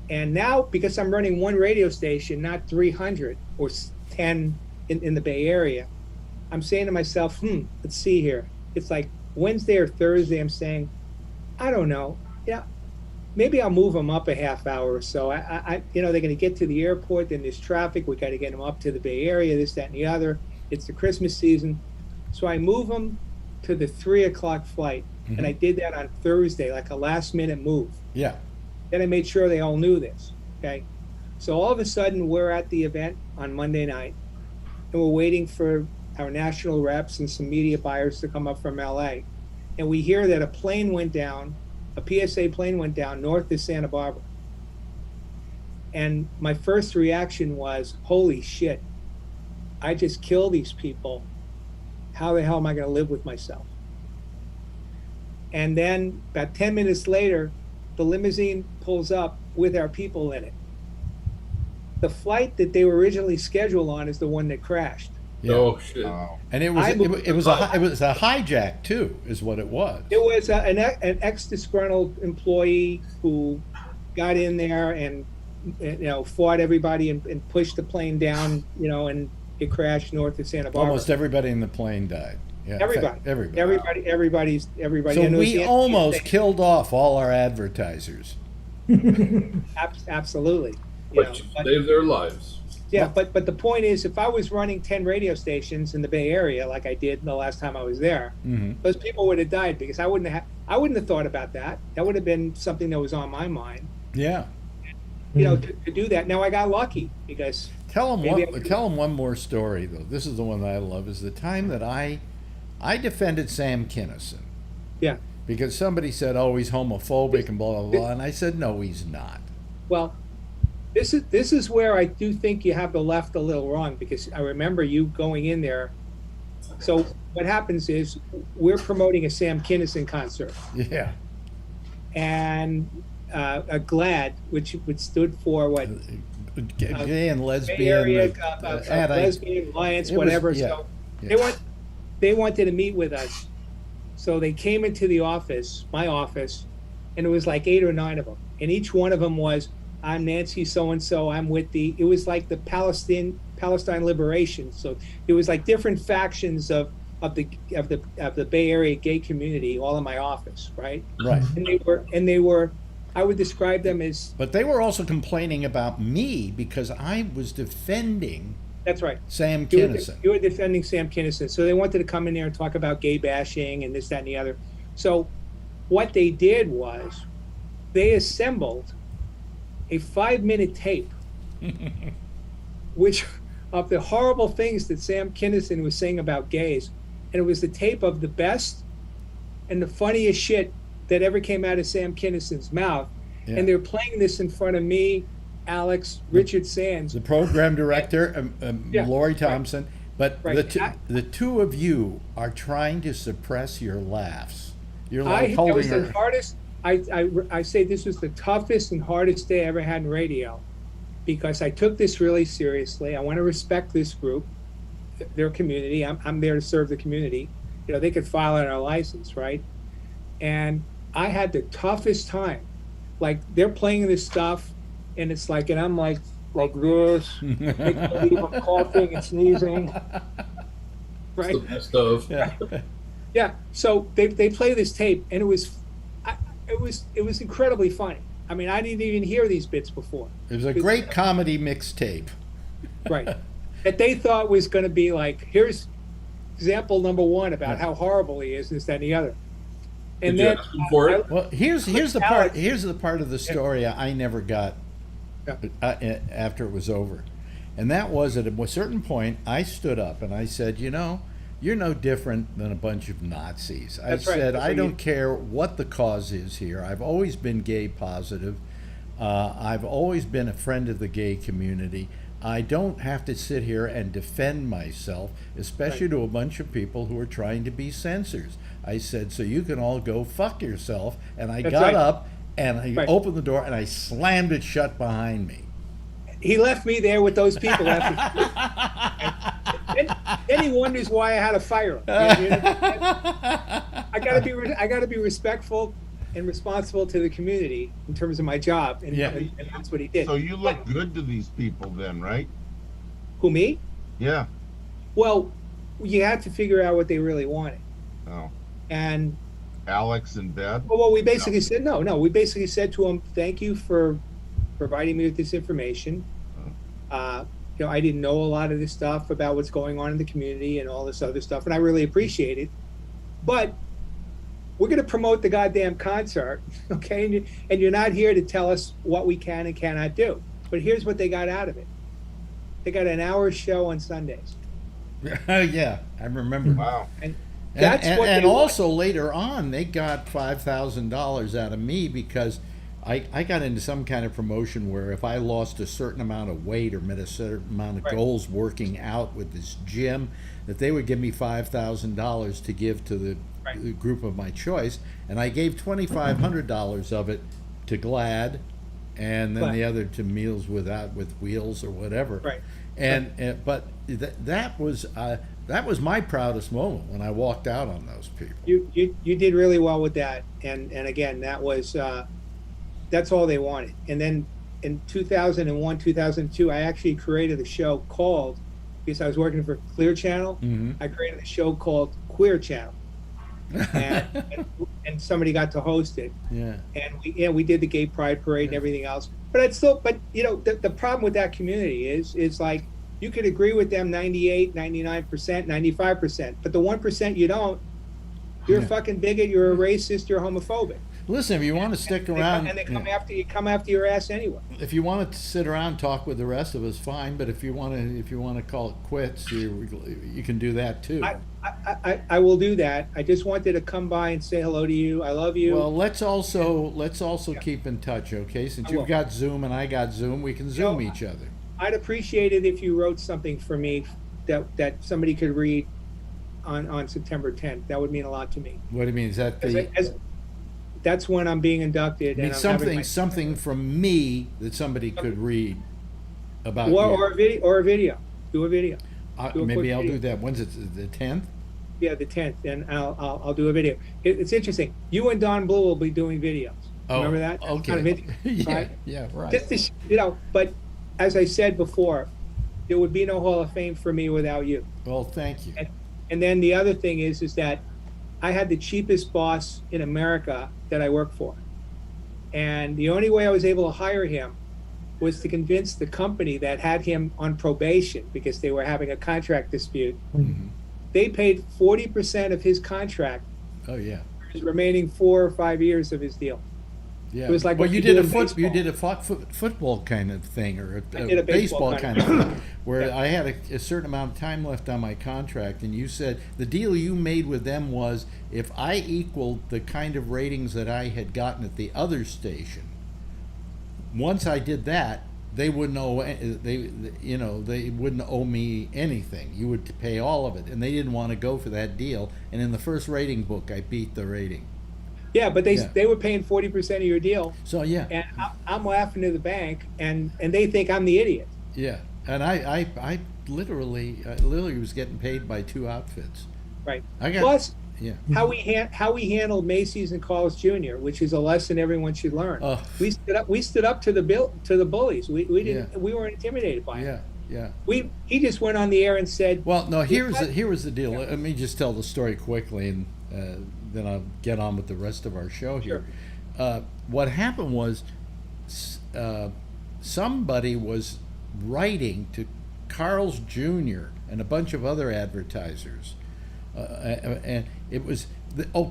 And now, because I'm running one radio station, not 300 or 10 in the Bay Area, I'm saying to myself, let's see here. It's like Wednesday or Thursday, I'm saying, I don't know. Yeah, maybe I'll move them up a half hour or so. They're going to get to the airport, then there's traffic. We got to get them up to the Bay Area, this, that, and the other. It's the Christmas season. So I move them to the 3 o'clock flight. Mm-hmm. And I did that on Thursday, like a last minute move. Yeah. Then I made sure they all knew this. Okay. So all of a sudden we're at the event on Monday night, and we're waiting for our national reps and some media buyers to come up from LA. And we hear that a plane went down, a PSA plane went down north of Santa Barbara. And my first reaction was, holy shit, I just killed these people. How the hell am I going to live with myself? And then about 10 minutes later, the limousine pulls up with our people in it. The flight that they were originally scheduled on is the one that crashed. Yeah. Oh shit! And it was a hijack too, is what it was. It was an ex-disgruntled employee who got in there and fought everybody and pushed the plane down, and it crashed north of Santa Barbara. Almost everybody in the plane died. Yeah, everybody. Everybody. So And it was we the almost killed off all our advertisers. Absolutely. But you saved their lives. Yeah, but the point is, if I was running 10 radio stations in the Bay Area like I did the last time I was there, those people would have died, because I wouldn't have thought about that. That would have been something that was on my mind. Yeah. To do that. Now I got lucky, because Tell them one more story though. This is the one that I love. Is the time that I defended Sam Kinison. Yeah. Because somebody said, "Oh, he's homophobic," and blah blah blah, and I said, "No, he's not." Well, this is where I do think you have the left a little wrong, because I remember you going in there. So what happens is, we're promoting a Sam Kinison concert. Yeah. And a GLAD, which stood for what? Gay and lesbian. Bay Area Lesbian Alliance, whatever. So they wanted to meet with us. So they came into the office, my office, and it was like 8 or 9 of them. And each one of them was, I'm Nancy so-and-so, I'm with it was like the Palestine liberation. So it was like different factions of the Bay Area gay community all in my office, right? Right. And they were I would describe them as. But they were also complaining about me because I was defending. That's right. Sam Kinison. You were defending Sam Kinison. So they wanted to come in there and talk about gay bashing and this, that, and the other. So what they did was they assembled a 5-minute tape, which of the horrible things that Sam Kinison was saying about gays. And it was the tape of the best and the funniest shit that ever came out of Sam Kinison's mouth. Yeah. And they're playing this in front of me, Alex, Richard Sands, the program director, Lori Thompson. Right. But the two of you are trying to suppress your laughs. You're like it holding was her. the hardest. I say this was the toughest and hardest day I ever had in radio, because I took this really seriously. I want to respect this group, their community. I'm there to serve the community. You know, they could file out our license, right? And I had the toughest time. Like, they're playing this stuff, and it's like, and I'm like this. I'm coughing and sneezing. Right? It's the best of. Yeah. So they play this tape, and it was incredibly funny. I mean, I didn't even hear these bits before. It was a great comedy mixtape. Right. That they thought was going to be like, here's example number one about how horrible he is, this, that, and the other. And Did you then ask him for it? Well, here's the part. Here's the part of the story I never got after it was over, and that was at a certain point I stood up and I said, you know, you're no different than a bunch of Nazis. I said, I don't care what the cause is here. I've always been gay positive. I've always been a friend of the gay community. I don't have to sit here and defend myself, especially to a bunch of people who are trying to be censors. I said, so you can all go fuck yourself. And I got up and I opened the door and I slammed it shut behind me. He left me there with those people after. then he wonders why I had to fire him. You know, I gotta be respectful and responsible to the community in terms of my job, and that's what he did. So you look good to these people then, right? Who, me? Yeah. Well, you had to figure out what they really wanted. Oh. And Alex in bed? well, we basically said no. We basically said to him, thank you for providing me with this information. You know, I didn't know a lot of this stuff about what's going on in the community and all this other stuff, and I really appreciate it. But we're going to promote the goddamn concert, okay? And you're not here to tell us what we can and cannot do. But here's what they got out of it. They got an hour show on Sundays. Yeah, I remember. Wow. And that's what and they also later on, they got $5,000 out of me because I got into some kind of promotion where if I lost a certain amount of weight or met a certain amount of goals working out with this gym, that they would give me $5,000 to give to the group of my choice, and I gave $2,500 of it to GLAD, and then the other to Meals with Wheels or whatever. Right. And but that was my proudest moment when I walked out on those people. You did really well with that, and again, that was that's all they wanted. And then in 2001, 2002, I actually created a show called, because I was working for Clear Channel, I created a show called Queer Channel. And somebody got to host it. Yeah. And we did the gay pride parade and everything else. But you know, the problem with that community is like, you could agree with them 98, 99%, 95%, but the 1% you don't, you're a fucking bigot, you're a racist, you're homophobic. Listen, if you want to stick around, and they come after your ass anyway. If you want to sit around and talk with the rest of us, fine. But if you want to call it quits, you can do that too. I will do that. I just wanted to come by and say hello to you. I love you. Well, let's also keep in touch, okay? Since you've got Zoom and I got Zoom, we can Zoom each other. I'd appreciate it if you wrote something for me that somebody could read on September 10th. That would mean a lot to me. What do you mean? Is that that's when I'm being inducted. I mean, something from me that somebody could read about you. Or a video. Do a video. Maybe I'll do that. When's it? The 10th? Yeah, the 10th, and I'll do a video. It's interesting. You and Don Blue will be doing videos. Remember that? That's okay. kind of right? Yeah, right. Just to, but as I said before, there would be no Hall of Fame for me without you. Well, thank you. And then the other thing is that I had the cheapest boss in America that I worked for. And the only way I was able to hire him was to convince the company that had him on probation because they were having a contract dispute. Mm-hmm. They paid 40% of his contract. Oh yeah. For his remaining 4 or 5 years of his deal. Yeah. It was like, well, you did a football kind of thing, or a baseball kind of thing, where I had a certain amount of time left on my contract, and you said the deal you made with them was if I equaled the kind of ratings that I had gotten at the other station, once I did that, they wouldn't owe they wouldn't owe me anything. You would pay all of it, and they didn't want to go for that deal. And in the first rating book, I beat the rating. Yeah, but they were paying 40% of your deal. So yeah, and I'm laughing to the bank, and they think I'm the idiot. Yeah, and I literally was getting paid by 2 outfits. Right. Plus, how we handled Macy's and Carl's Jr., which is a lesson everyone should learn. We stood up to the bullies. We didn't we weren't intimidated by it. Yeah. He just went on the air and said, well, no, here was the deal. Yeah. Let me just tell the story quickly, and then I'll get on with the rest of our show here. Sure. What happened was somebody was writing to Carl's Jr. and a bunch of other advertisers, and it was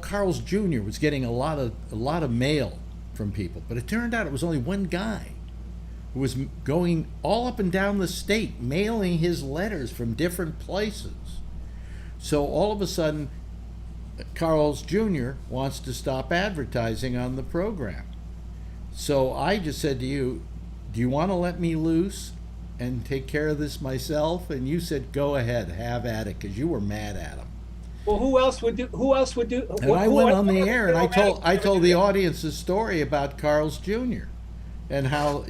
Carl's Jr. was getting a lot of mail from people, but it turned out it was only one guy who was going all up and down the state mailing his letters from different places. So all of a sudden, Carl's Jr. wants to stop advertising on the program. So I just said to you, do you want to let me loose and take care of this myself? And you said, go ahead, have at it, because you were mad at him. Well, who else would do? And I went on the air and I told the audience a story about Carl's Jr. and how,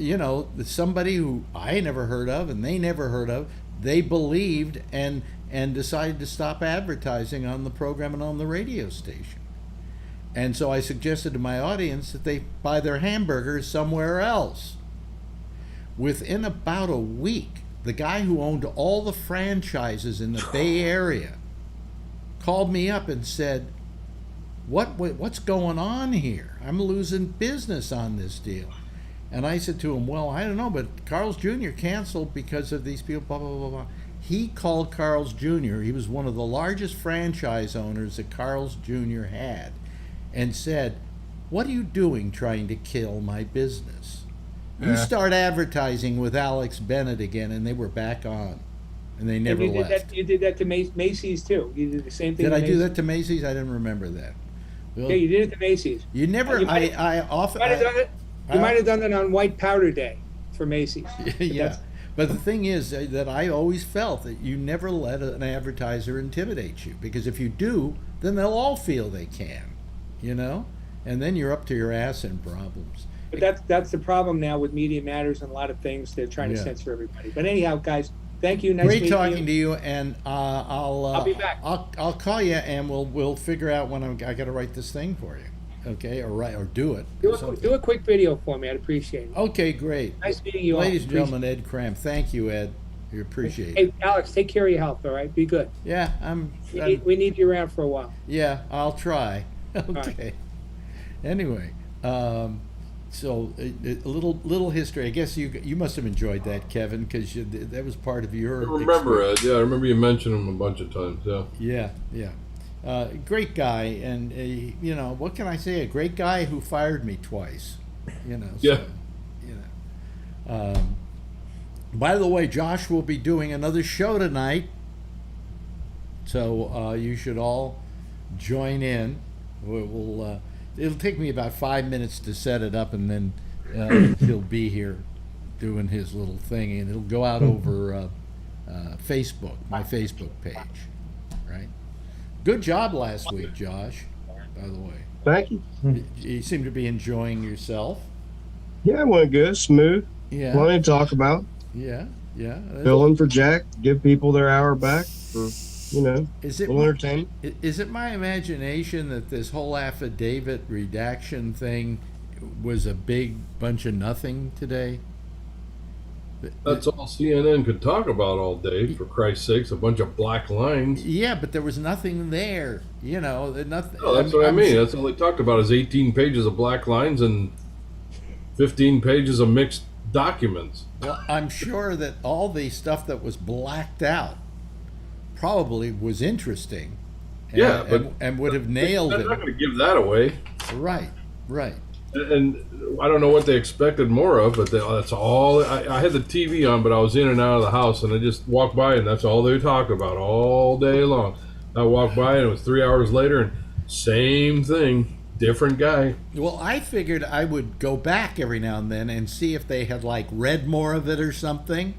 somebody who I never heard of and they never heard of, they believed and decided to stop advertising on the program and on the radio station. And so I suggested to my audience that they buy their hamburgers somewhere else. Within about a week, the guy who owned all the franchises in the Bay Area called me up and said, what's going on here? I'm losing business on this deal. And I said to him, well, I don't know, but Carl's Jr. canceled because of these people, blah, blah, blah, blah. He called Carl's Jr., he was one of the largest franchise owners that Carl's Jr. had, and said, what are you doing trying to kill my business? You start advertising with Alex Bennett again, and they were back on. And they never left. You did that to Macy's, too. You did the same thing. Did I do that to Macy's? I didn't remember that. Well, yeah, you did it to Macy's. You never, you might have done it on White Powder Day for Macy's. Yeah. But the thing is that I always felt that you never let an advertiser intimidate you, because if you do, then they'll all feel they can, and then you're up to your ass in problems. But that's the problem now with Media Matters and a lot of things. They're trying to censor everybody. But anyhow, guys, thank you. Nice Great talking to you, and I'll be back. I'll call you, and we'll figure out when I got to write this thing for you, okay? Or do it. Do a quick video for me. I'd appreciate it. Okay, great. Nice meeting you, ladies and gentlemen. Ed Cram. Thank you, Ed. We appreciate it. Hey, Alex, take care of your health. All right, be good. Yeah, we need you around for a while. Yeah, I'll try. Okay. Right. Anyway. So a little history. I guess you must have enjoyed that, Kevin, because that was part of your. I remember Ed. Yeah, I remember you mentioned him a bunch of times. Yeah. Yeah. Great guy, and what can I say? A great guy who fired me twice. Yeah. By the way, Josh will be doing another show tonight, so you should all join in. We'll. It'll take me about 5 minutes to set it up, and then he'll be here doing his little thing, and it'll go out over Facebook, my Facebook page, right? Good job last week, Josh, by the way. Thank you. You seem to be enjoying yourself. Yeah, it went good, smooth. Yeah. Plenty to talk about. Yeah. Filling for Jack, give people their hour back for, Is it little entertainment. Is it my imagination that this whole affidavit redaction thing was a big bunch of nothing today? That's all CNN could talk about all day, for Christ's sakes, a bunch of black lines. Yeah, but there was nothing there, nothing. Oh, that's what I mean. That's all they talked about is 18 pages of black lines and 15 pages of mixed documents. Well, I'm sure that all the stuff that was blacked out probably was interesting. And would have nailed it. They're not going to give that away. Right. And I don't know what they expected more of, but that's all. I had the TV on, but I was in and out of the house, and I just walked by, and that's all they talked about all day long. I walked by, and it was 3 hours later, and same thing, different guy. Well, I figured I would go back every now and then and see if they had read more of it or something,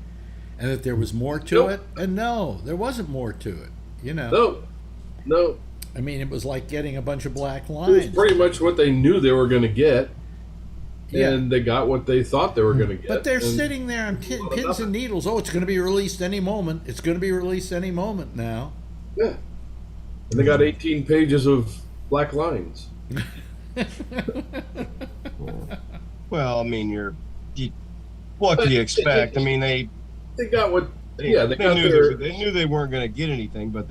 and that there was more to it. And no, there wasn't more to it. No. I mean, it was like getting a bunch of black It was lines. pretty much what they knew they were going to get, and they got what they thought they were going to get. But they're sitting there on pins and needles. Oh, it's going to be released any moment. It's going to be released any moment now. Yeah. And they got 18 pages of black lines. Well, I mean, what do you expect? I mean, they got what. they got knew their. they knew they weren't going to get anything, but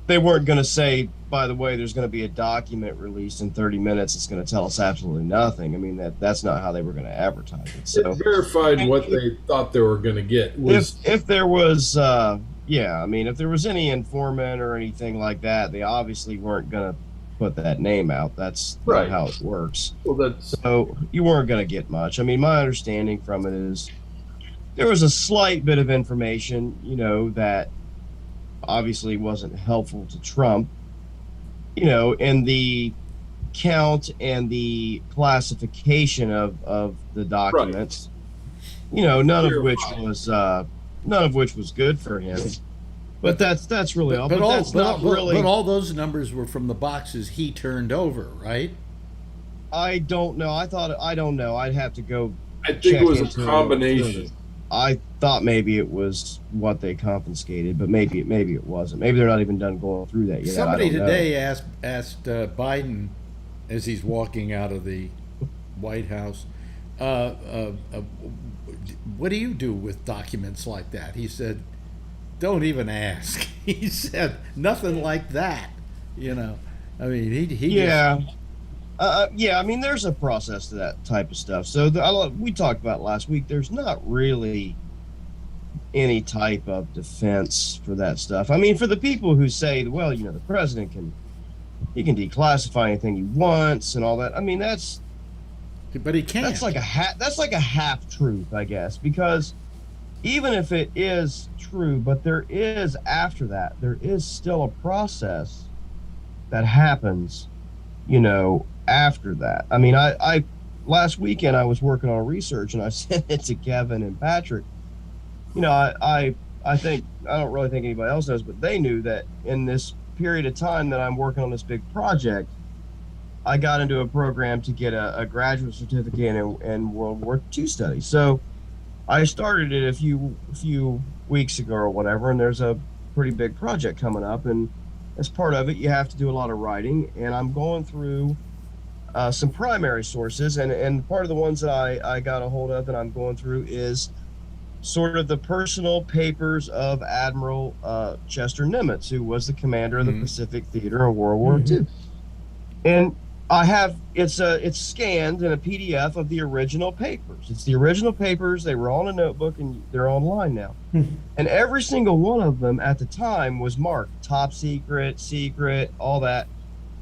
they weren't going to say, by the way, there's going to be a document released in 30 minutes. It's going to tell us absolutely nothing. I mean, that's not how they were going to advertise it. So It verified what they thought they were going to get. Was if there was, yeah, I mean, if there was any informant or anything like that, they obviously weren't going to put that name out. That's Right. not how it works. well, that's So you weren't going to get much. I mean, my understanding from it is there was a slight bit of information, that obviously wasn't helpful to Trump, in the count and the classification of the documents, none of which was good for him. But that's really all. But all those numbers were from the boxes he turned over, right? I don't know. I don't know. I'd have to go. I think check it was into a combination. I thought maybe it was what they confiscated, but maybe it wasn't. Maybe they're not even done going through that yet. Somebody I don't know. today asked Biden as he's walking out of the White House, what do you do with documents like that? He said, don't even ask. He said, nothing like that. I mean, he Yeah. Yeah, I mean, there's a process to that type of stuff. So we talked about last week. There's not really any type of defense for that stuff. I mean, for the people who say, well, the president can declassify anything he wants and all that. I mean, but he can't. That's like a half truth, I guess, because even if it is true, but there is still a process that happens, after that. I mean, I last weekend I was working on research and I sent it to Kevin and Patrick. I think, I don't really think anybody else knows, but they knew that in this period of time that I'm working on this big project, I got into a program to get a graduate certificate in World War II studies. So I started it a few weeks ago or whatever, and there's a pretty big project coming up, and as part of it, you have to do a lot of writing, and I'm going through some primary sources, and part of the ones that I got a hold of that I'm going through is sort of the personal papers of Admiral Chester Nimitz, who was the commander of the Pacific Theater in World War II. And I have it's scanned in a PDF of the original papers. It's the original papers. They were all in a notebook, and they're online now. And every single one of them at the time was marked top secret, all that.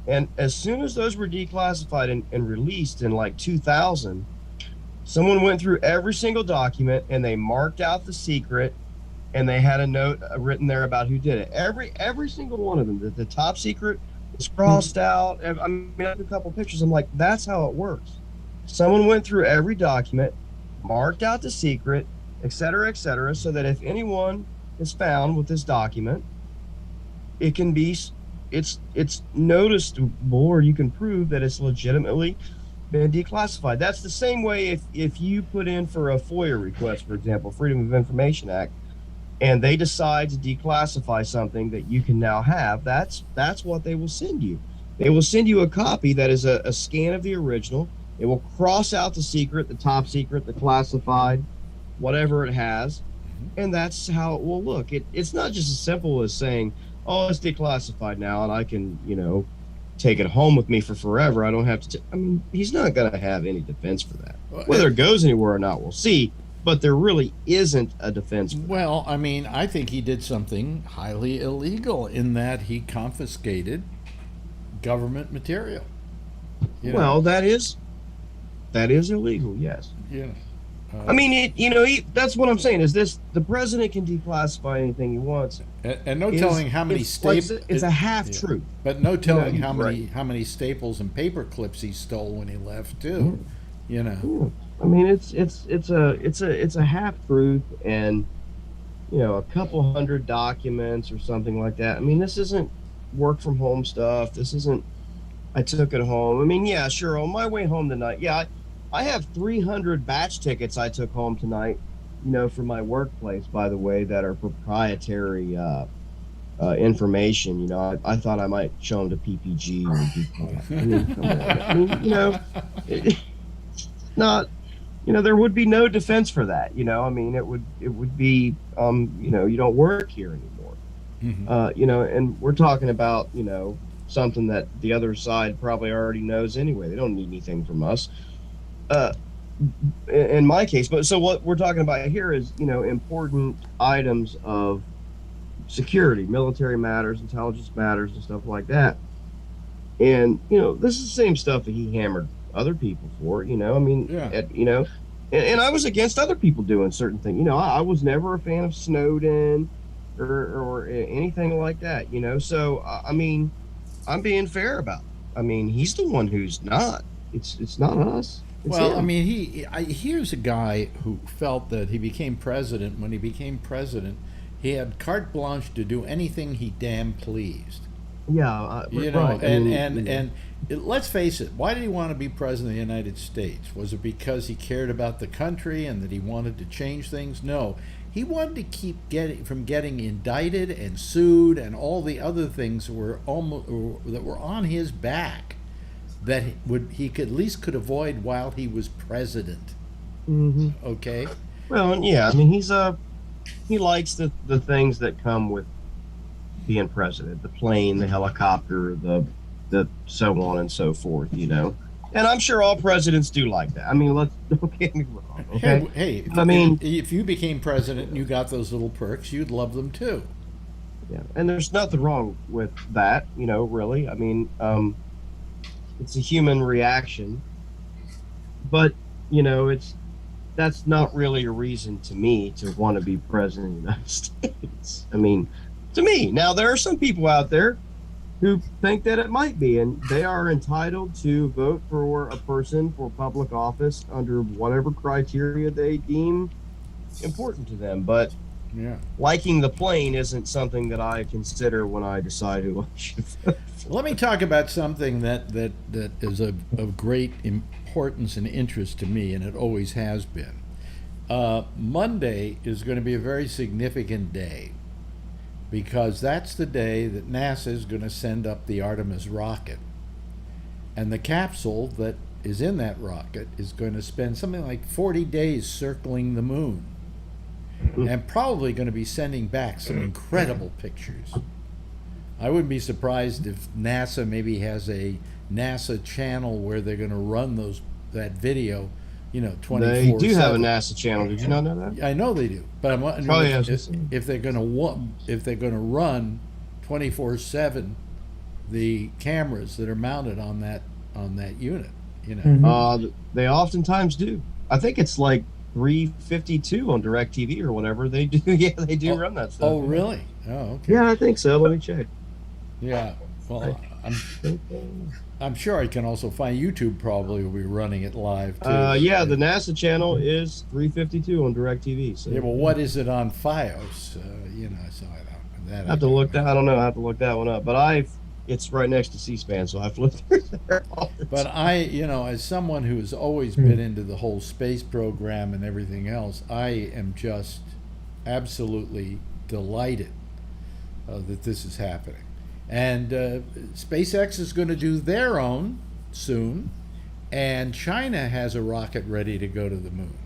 And as soon as those were declassified and released in like 2000, someone went through every single document and they marked out the secret, and they had a note written there about who did it. Every single one of them, the top secret was crossed out. I mean, I have a couple pictures. I'm like, that's how it works. Someone went through every document, marked out the secret, et cetera, so that if anyone is found with this document, it can be, it's noticeable, or you can prove that it's legitimately been declassified. That's the same way if you put in for a FOIA request, for example, Freedom of Information Act, and they decide to declassify something that you can now have, that's what they will send you. They will send you a copy that is a scan of the original. It will cross out the secret, the top secret, the classified, whatever it has, and that's how it will look. It's not just as simple as saying, oh, it's declassified now, and I can, take it home with me for forever. I don't have to. I mean, he's not going to have any defense for that. Whether it goes anywhere or not, we'll see. But there really isn't a defense for that. Well, I mean, I think he did something highly illegal in that he confiscated government material. Well, that is illegal. Yes. Yeah. I mean, that's what I'm saying. Is this the president can declassify anything he wants, and no telling how many staples. It's a half truth, but no telling how many staples and paper clips he stole when he left too. Yeah. I mean, it's a half truth, and a couple hundred documents or something like that. I mean, this isn't work from home stuff. This isn't. I took it home. I mean, yeah, sure. On my way home tonight, yeah. I have 300 batch tickets I took home tonight, from my workplace, by the way, that are proprietary information. I thought I might show them to PPG or I mean, come on. I mean, not, there would be no defense for that. I mean, it would be, you don't work here anymore. You know, and we're talking about, you know, something that the other side probably already knows anyway. They don't need anything from us. In my case, but so what we're talking about here is, you know, important items of security, military matters, intelligence matters, and stuff like that. And, you know, this is the same stuff that he hammered other people for, you know. I mean, you know, and I was against other people doing certain things. You know, I was never a fan of Snowden or anything like that, you know. So, I mean, I'm being fair about it. I mean, he's the one who's not. It's not us. It's Well, him. I mean, here's a guy who felt that he became president. When he became president, he had carte blanche to do anything he damn pleased. Yeah, You know, right. let's face it. Why did he want to be president of the United States? Was it because he cared about the country and that he wanted to change things? No, he wanted to keep getting indicted and sued and all the other things that were on his back that he could at least could avoid while he was president. Mm-hmm. Okay. Well, yeah. I mean, he likes the things that come with being president: the plane, the helicopter, the so on and so forth. You know, and I'm sure all presidents do like that. I mean, don't get me wrong. Okay. Hey, I mean, if you became president and you got those little perks, you'd love them too. Yeah, and there's nothing wrong with that. You know, really. I mean, it's a human reaction, but you know, that's not really a reason to me to want to be president of the United States. I mean, to me. Now, there are some people out there who think that it might be, and they are entitled to vote for a person for public office under whatever criteria they deem important to them. But liking the plane isn't something that I consider when I decide who I should vote for. Let me talk about something that is of great importance and interest to me, and it always has been. Monday is going to be a very significant day, because that's the day that NASA is going to send up the Artemis rocket. And the capsule that is in that rocket is going to spend something like 40 days circling the moon. And probably going to be sending back some incredible pictures. I wouldn't be surprised if NASA maybe has a NASA channel where they're going to run that video, you know, 24/7. They do have a NASA channel. Did you not know that? I know they do, but I'm wondering if they're going to run 24/7 the cameras that are mounted on that unit. You know, they oftentimes do. I think it's like 352 on DirecTV or whatever. They do. Yeah, they do run that stuff. Oh, really? Oh, okay. Yeah, I think so. Let me check. Yeah. Well, I'm sure I can also find YouTube probably will be running it live too. Yeah, the NASA channel is 352 on DirecTV. So. Yeah, well, what is it on FiOS? You know, so I have to look that. I don't know. I have to look that one up. But it's right next to C-SPAN, so I have to look through there. But you know, as someone who has always been into the whole space program and everything else, I am just absolutely delighted that this is happening. And SpaceX is going to do their own soon, and China has a rocket ready to go to the moon.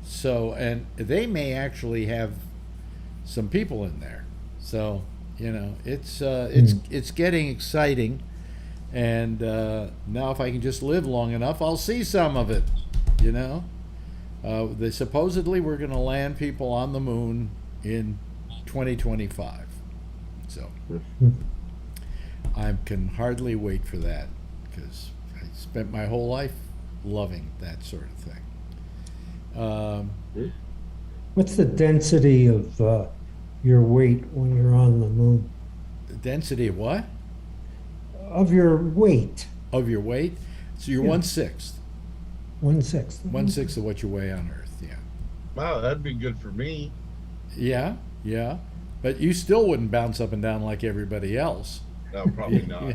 So, and they may actually have some people in there. So, you know, it's getting exciting, and now if I can just live long enough, I'll see some of it. You know, supposedly we're going to land people on the moon in 2025. So I can hardly wait for that, because I spent my whole life loving that sort of thing. What's the density of your weight when you're on the moon? The density of what? Of your weight. Of your weight? So you're 1/6. 1/6. 1/6 of what you weigh on Earth, yeah. Wow, that'd be good for me. Yeah. But you still wouldn't bounce up and down like everybody else. No, probably not.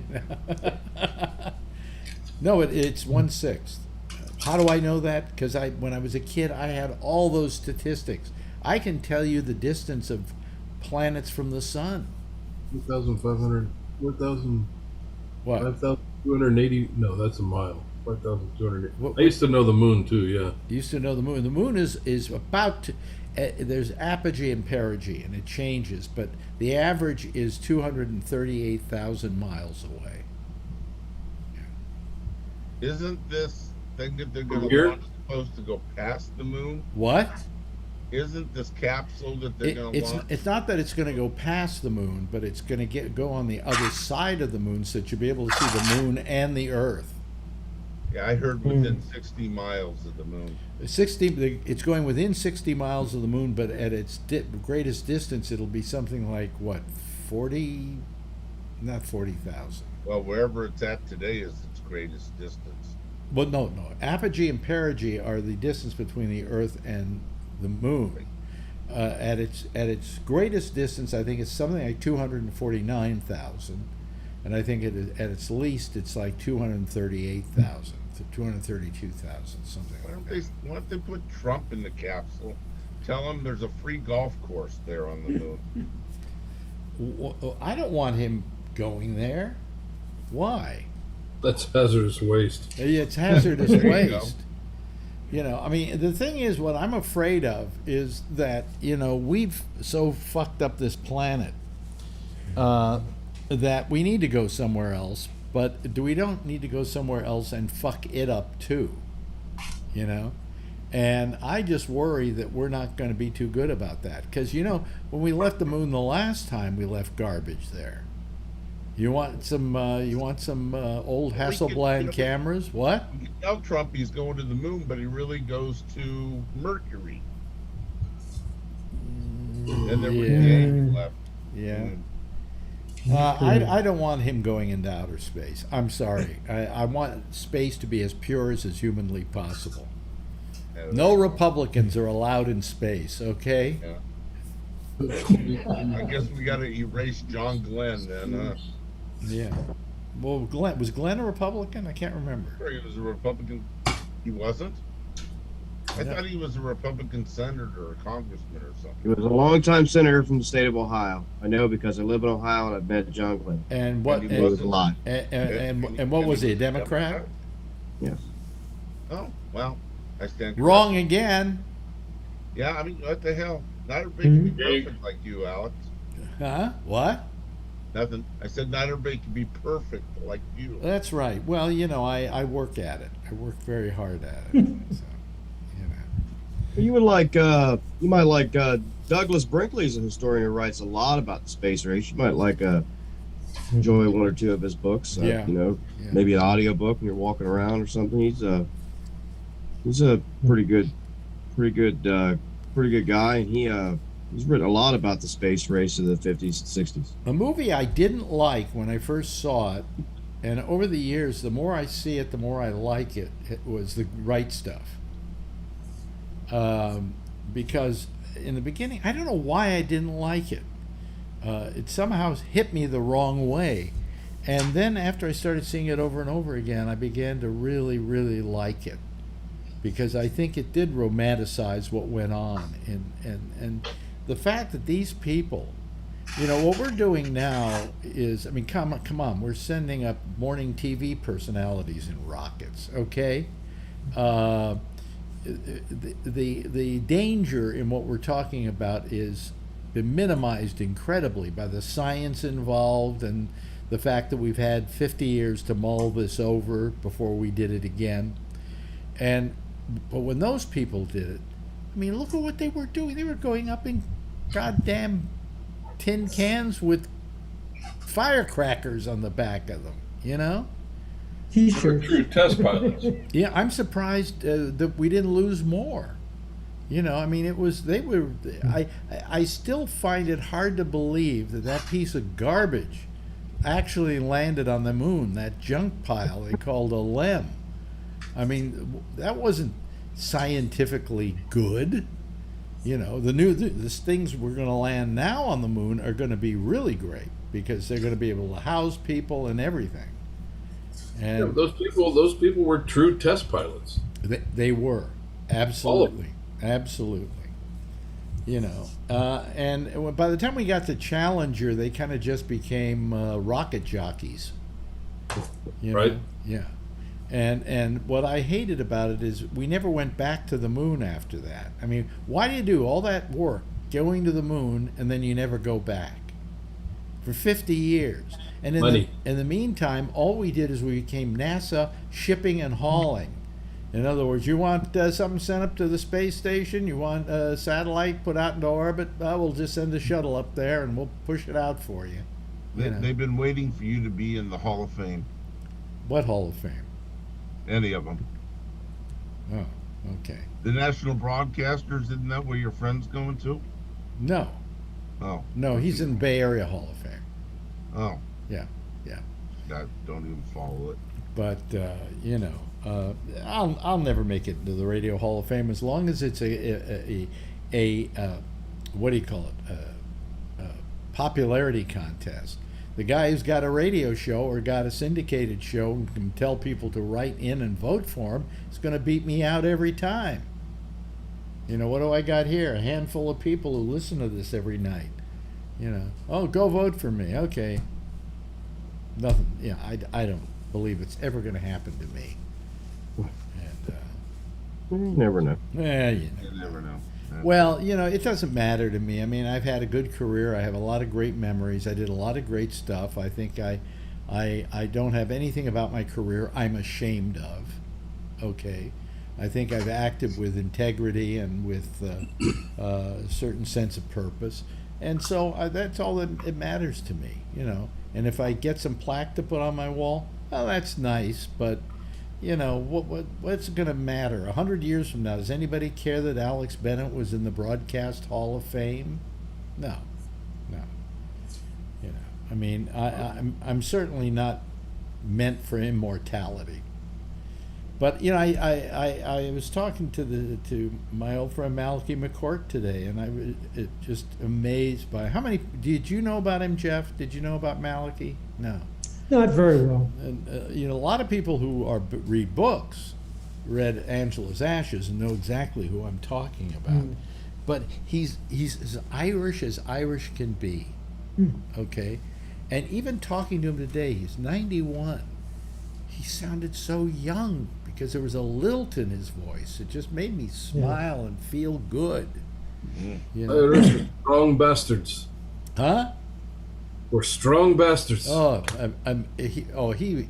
No, it's 1/6. How do I know that? Because when I was a kid, I had all those statistics. I can tell you the distance of planets from the sun. 2,500. 4,000. What? 5,280. No, that's a mile. 5,280. I used to know the moon too. Yeah. You used to know the moon. The moon is about there's apogee and perigee, and it changes, but the average is 238,000 miles away. Isn't this thing that they're going From to here? launch supposed to go past the moon? What? Isn't this capsule that they're going to launch? It's not that it's going to go past the moon, but it's going to go on the other side of the moon, so that you'll be able to see the moon and the Earth. Yeah, I heard within 60 miles of the moon. It's going within 60 miles of the moon, but at its greatest distance, it'll be something like what, 40? Not 40,000. Well, wherever it's at today is its greatest distance. Well, no. Apogee and perigee are the distance between the Earth and the moon. At its greatest distance, I think it's something like 249,000, and I think at its least, it's like 238,000 to 232,000, something like that. Why don't they put Trump in the capsule? Tell him there's a free golf course there on the moon. I don't want him going there. Why? That's hazardous waste. It's hazardous There you waste. You know, I mean, the thing is, what I'm afraid of is that, we've so fucked up this planet that we need to go somewhere else, but we don't need to go somewhere else and fuck it up too, And I just worry that we're not going to be too good about that. Because, when we left the moon the last time, we left garbage there. You want some old Hasselblad cameras? What? You can tell Trump he's going to the moon, but he really goes to Mercury. And there was Yang left. Yeah. I don't want him going into outer space. I'm sorry. I want space to be as pure as is humanly possible. No Republicans are allowed in space, okay? Yeah. I guess we got to erase John Glenn then, huh? Yeah. Well, was Glenn a Republican? I can't remember. Sure, he was a Republican. He wasn't? I thought he was a Republican senator or a congressman or something. He was a longtime senator from the state of Ohio. I know because I live in Ohio and I've met John Glenn. And what? And he It was a lot. And what was he? A Democrat? Yes. Oh, well, I stand Wrong corrected. again. Yeah, I mean, what the hell? Not everybody can be perfect like you, Alex. Huh? What? Nothing. I said not everybody can be perfect like you. That's right. Well, I work at it. I work very hard at it. So, You might like Douglas Brinkley's a historian who writes a lot about the space race. You might enjoy one or two of his books. Yeah. Maybe an audio book when you're walking around or something. He's a pretty good guy, and he's written a lot about the space race of the 50s and 60s. A movie I didn't like when I first saw it, and over the years, the more I see it, the more I like it. It was The Right Stuff. Because in the beginning, I don't know why I didn't like it. It somehow hit me the wrong way. And then after I started seeing it over and over again, I began to really, really like it. Because I think it did romanticize what went on. And the fact that these people, what we're doing now is, come on, we're sending up morning TV personalities in rockets, okay? The danger in what we're talking about is been minimized incredibly by the science involved and the fact that we've had 50 years to mull this over before we did it again. But when those people did it, look at what they were doing. They were going up in goddamn tin cans with firecrackers on the back of them, T-shirts. True test pilots. Yeah, I'm surprised that we didn't lose more. It was I still find it hard to believe that piece of garbage actually landed on the moon, that junk pile they called a LEM. That wasn't scientifically good. The things we're going to land now on the moon are going to be really great because they're going to be able to house people and everything. And Yeah, those people were true test pilots. they were absolutely. And by the time we got to Challenger, they kind of just became rocket jockeys. Right. Yeah. And what I hated about it is we never went back to the moon after that. I mean, why do you do all that work going to the moon and then you never go back for 50 years? And in the meantime, all we did is we became NASA shipping and hauling. In other words, you want something sent up to the space station, you want a satellite put out into orbit, we'll just send a shuttle up there and we'll push it out for you. They've been waiting for you to be in the Hall of Fame. What Hall of Fame? Any of them. Oh, okay. The national broadcasters, isn't that where your friend's going to? No. Oh. No, he's in Bay Area Hall of Fame. Oh. Yeah. I don't even follow it. But I'll never make it into the Radio Hall of Fame as long as it's a what do you call it? A popularity contest. The guy who's got a radio show or got a syndicated show and can tell people to write in and vote for him is going to beat me out every time. What do I got here? A handful of people who listen to this every night. Oh, go vote for me. Okay. Nothing. Yeah, I don't believe it's ever going to happen to me. And You never know. yeah, You never know. well, it doesn't matter to me. I mean, I've had a good career. I have a lot of great memories. I did a lot of great stuff. I think I don't have anything about my career I'm ashamed of. Okay. I think I've acted with integrity and with a certain sense of purpose. And so that's all that it matters to me, And if I get some plaque to put on my wall, well, that's nice. But, what's it going to matter? 100 years from now, does anybody care that Alex Bennett was in the Broadcast Hall of Fame? No. I mean, I'm certainly not meant for immortality. But I was talking to my old friend Malachi McCourt today, and I was just amazed by how many. Did you know about him, Jeff? Did you know about Malachi? No. Not very well. And a lot of people who read books read Angela's Ashes and know exactly who I'm talking about. But he's as Irish can be. Okay, and even talking to him today, he's 91. He sounded so young because there was a lilt in his voice. It just made me smile and feel good. Irish are strong bastards. Huh? We're strong bastards. Oh, he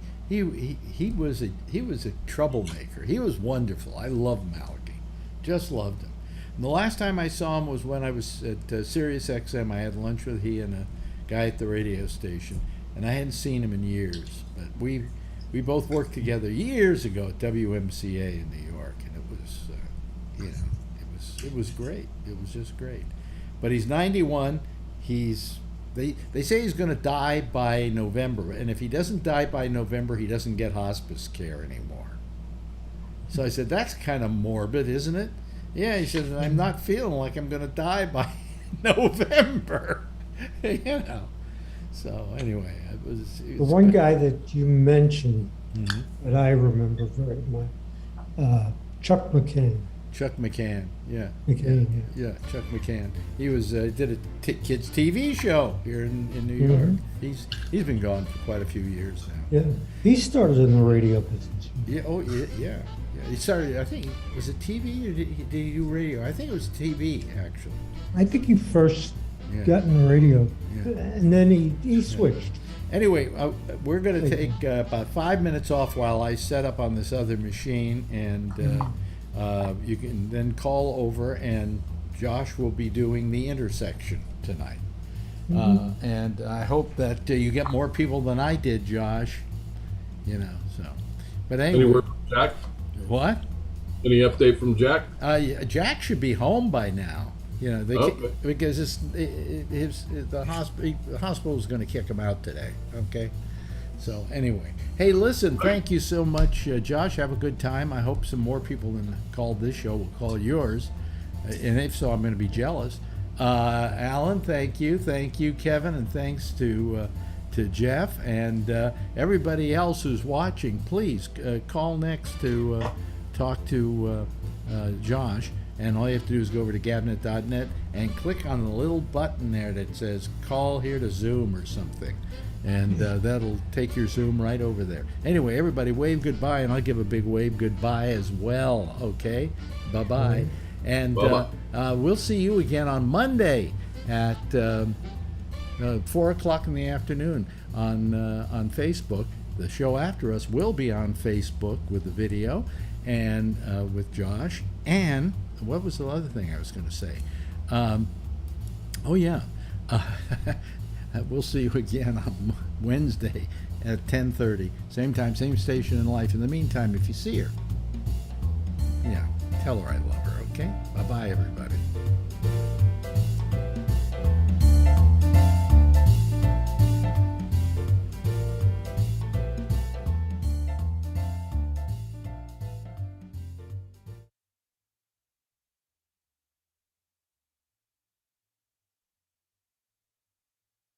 was a troublemaker. He was wonderful. I loved Malachi, just loved him. And the last time I saw him was when I was at Sirius XM. I had lunch with he and a guy at the radio station, and I hadn't seen him in years. But we both worked together years ago at WMCA in New York, and it was great. It was just great. But he's 91. They say he's going to die by November, and if he doesn't die by November, he doesn't get hospice care anymore. So I said, that's kind of morbid, isn't it? Yeah, he said, I'm not feeling like I'm going to die by November. So anyway, it was The one guy that you mentioned that I remember very much, Chuck McCann. Chuck McCann, yeah. McCann, Chuck McCann. He was did a kids TV show here in New York. He's been gone for quite a few years now. Yeah, he started in the radio business. Yeah. Oh yeah. He started. I think was it TV or did he do radio? I think it was TV actually. I think he first got in the radio, and then he switched. Anyway, we're going to take about 5 minutes off while I set up on this other machine, and you can then call over, and Josh will be doing the intersection tonight. And I hope that you get more people than I did, Josh. So. But anyway. Any word from Jack? What? Any update from Jack? Jack should be home by now. Because the hospital is going to kick him out today. Okay. So anyway, hey, listen, thank you so much, Josh. Have a good time. I hope some more people than called this show will call yours, and if so, I'm going to be jealous. Alan, thank you, Kevin, and thanks to Jeff and everybody else who's watching. Please call next to talk to Josh. And all you have to do is go over to gabnet.net and click on the little button there that says call here to Zoom or something. And that'll take your Zoom right over there. Anyway, everybody wave goodbye, and I'll give a big wave goodbye as well, okay? Bye-bye. And we'll see you again on Monday at 4 o'clock in the afternoon on Facebook. The show after us will be on Facebook with the video and with Josh. And what was the other thing I was going to say? We'll see you again on Wednesday at 10:30. Same time, same station in life. In the meantime, if you see her, tell her I love her, okay? Bye-bye, everybody.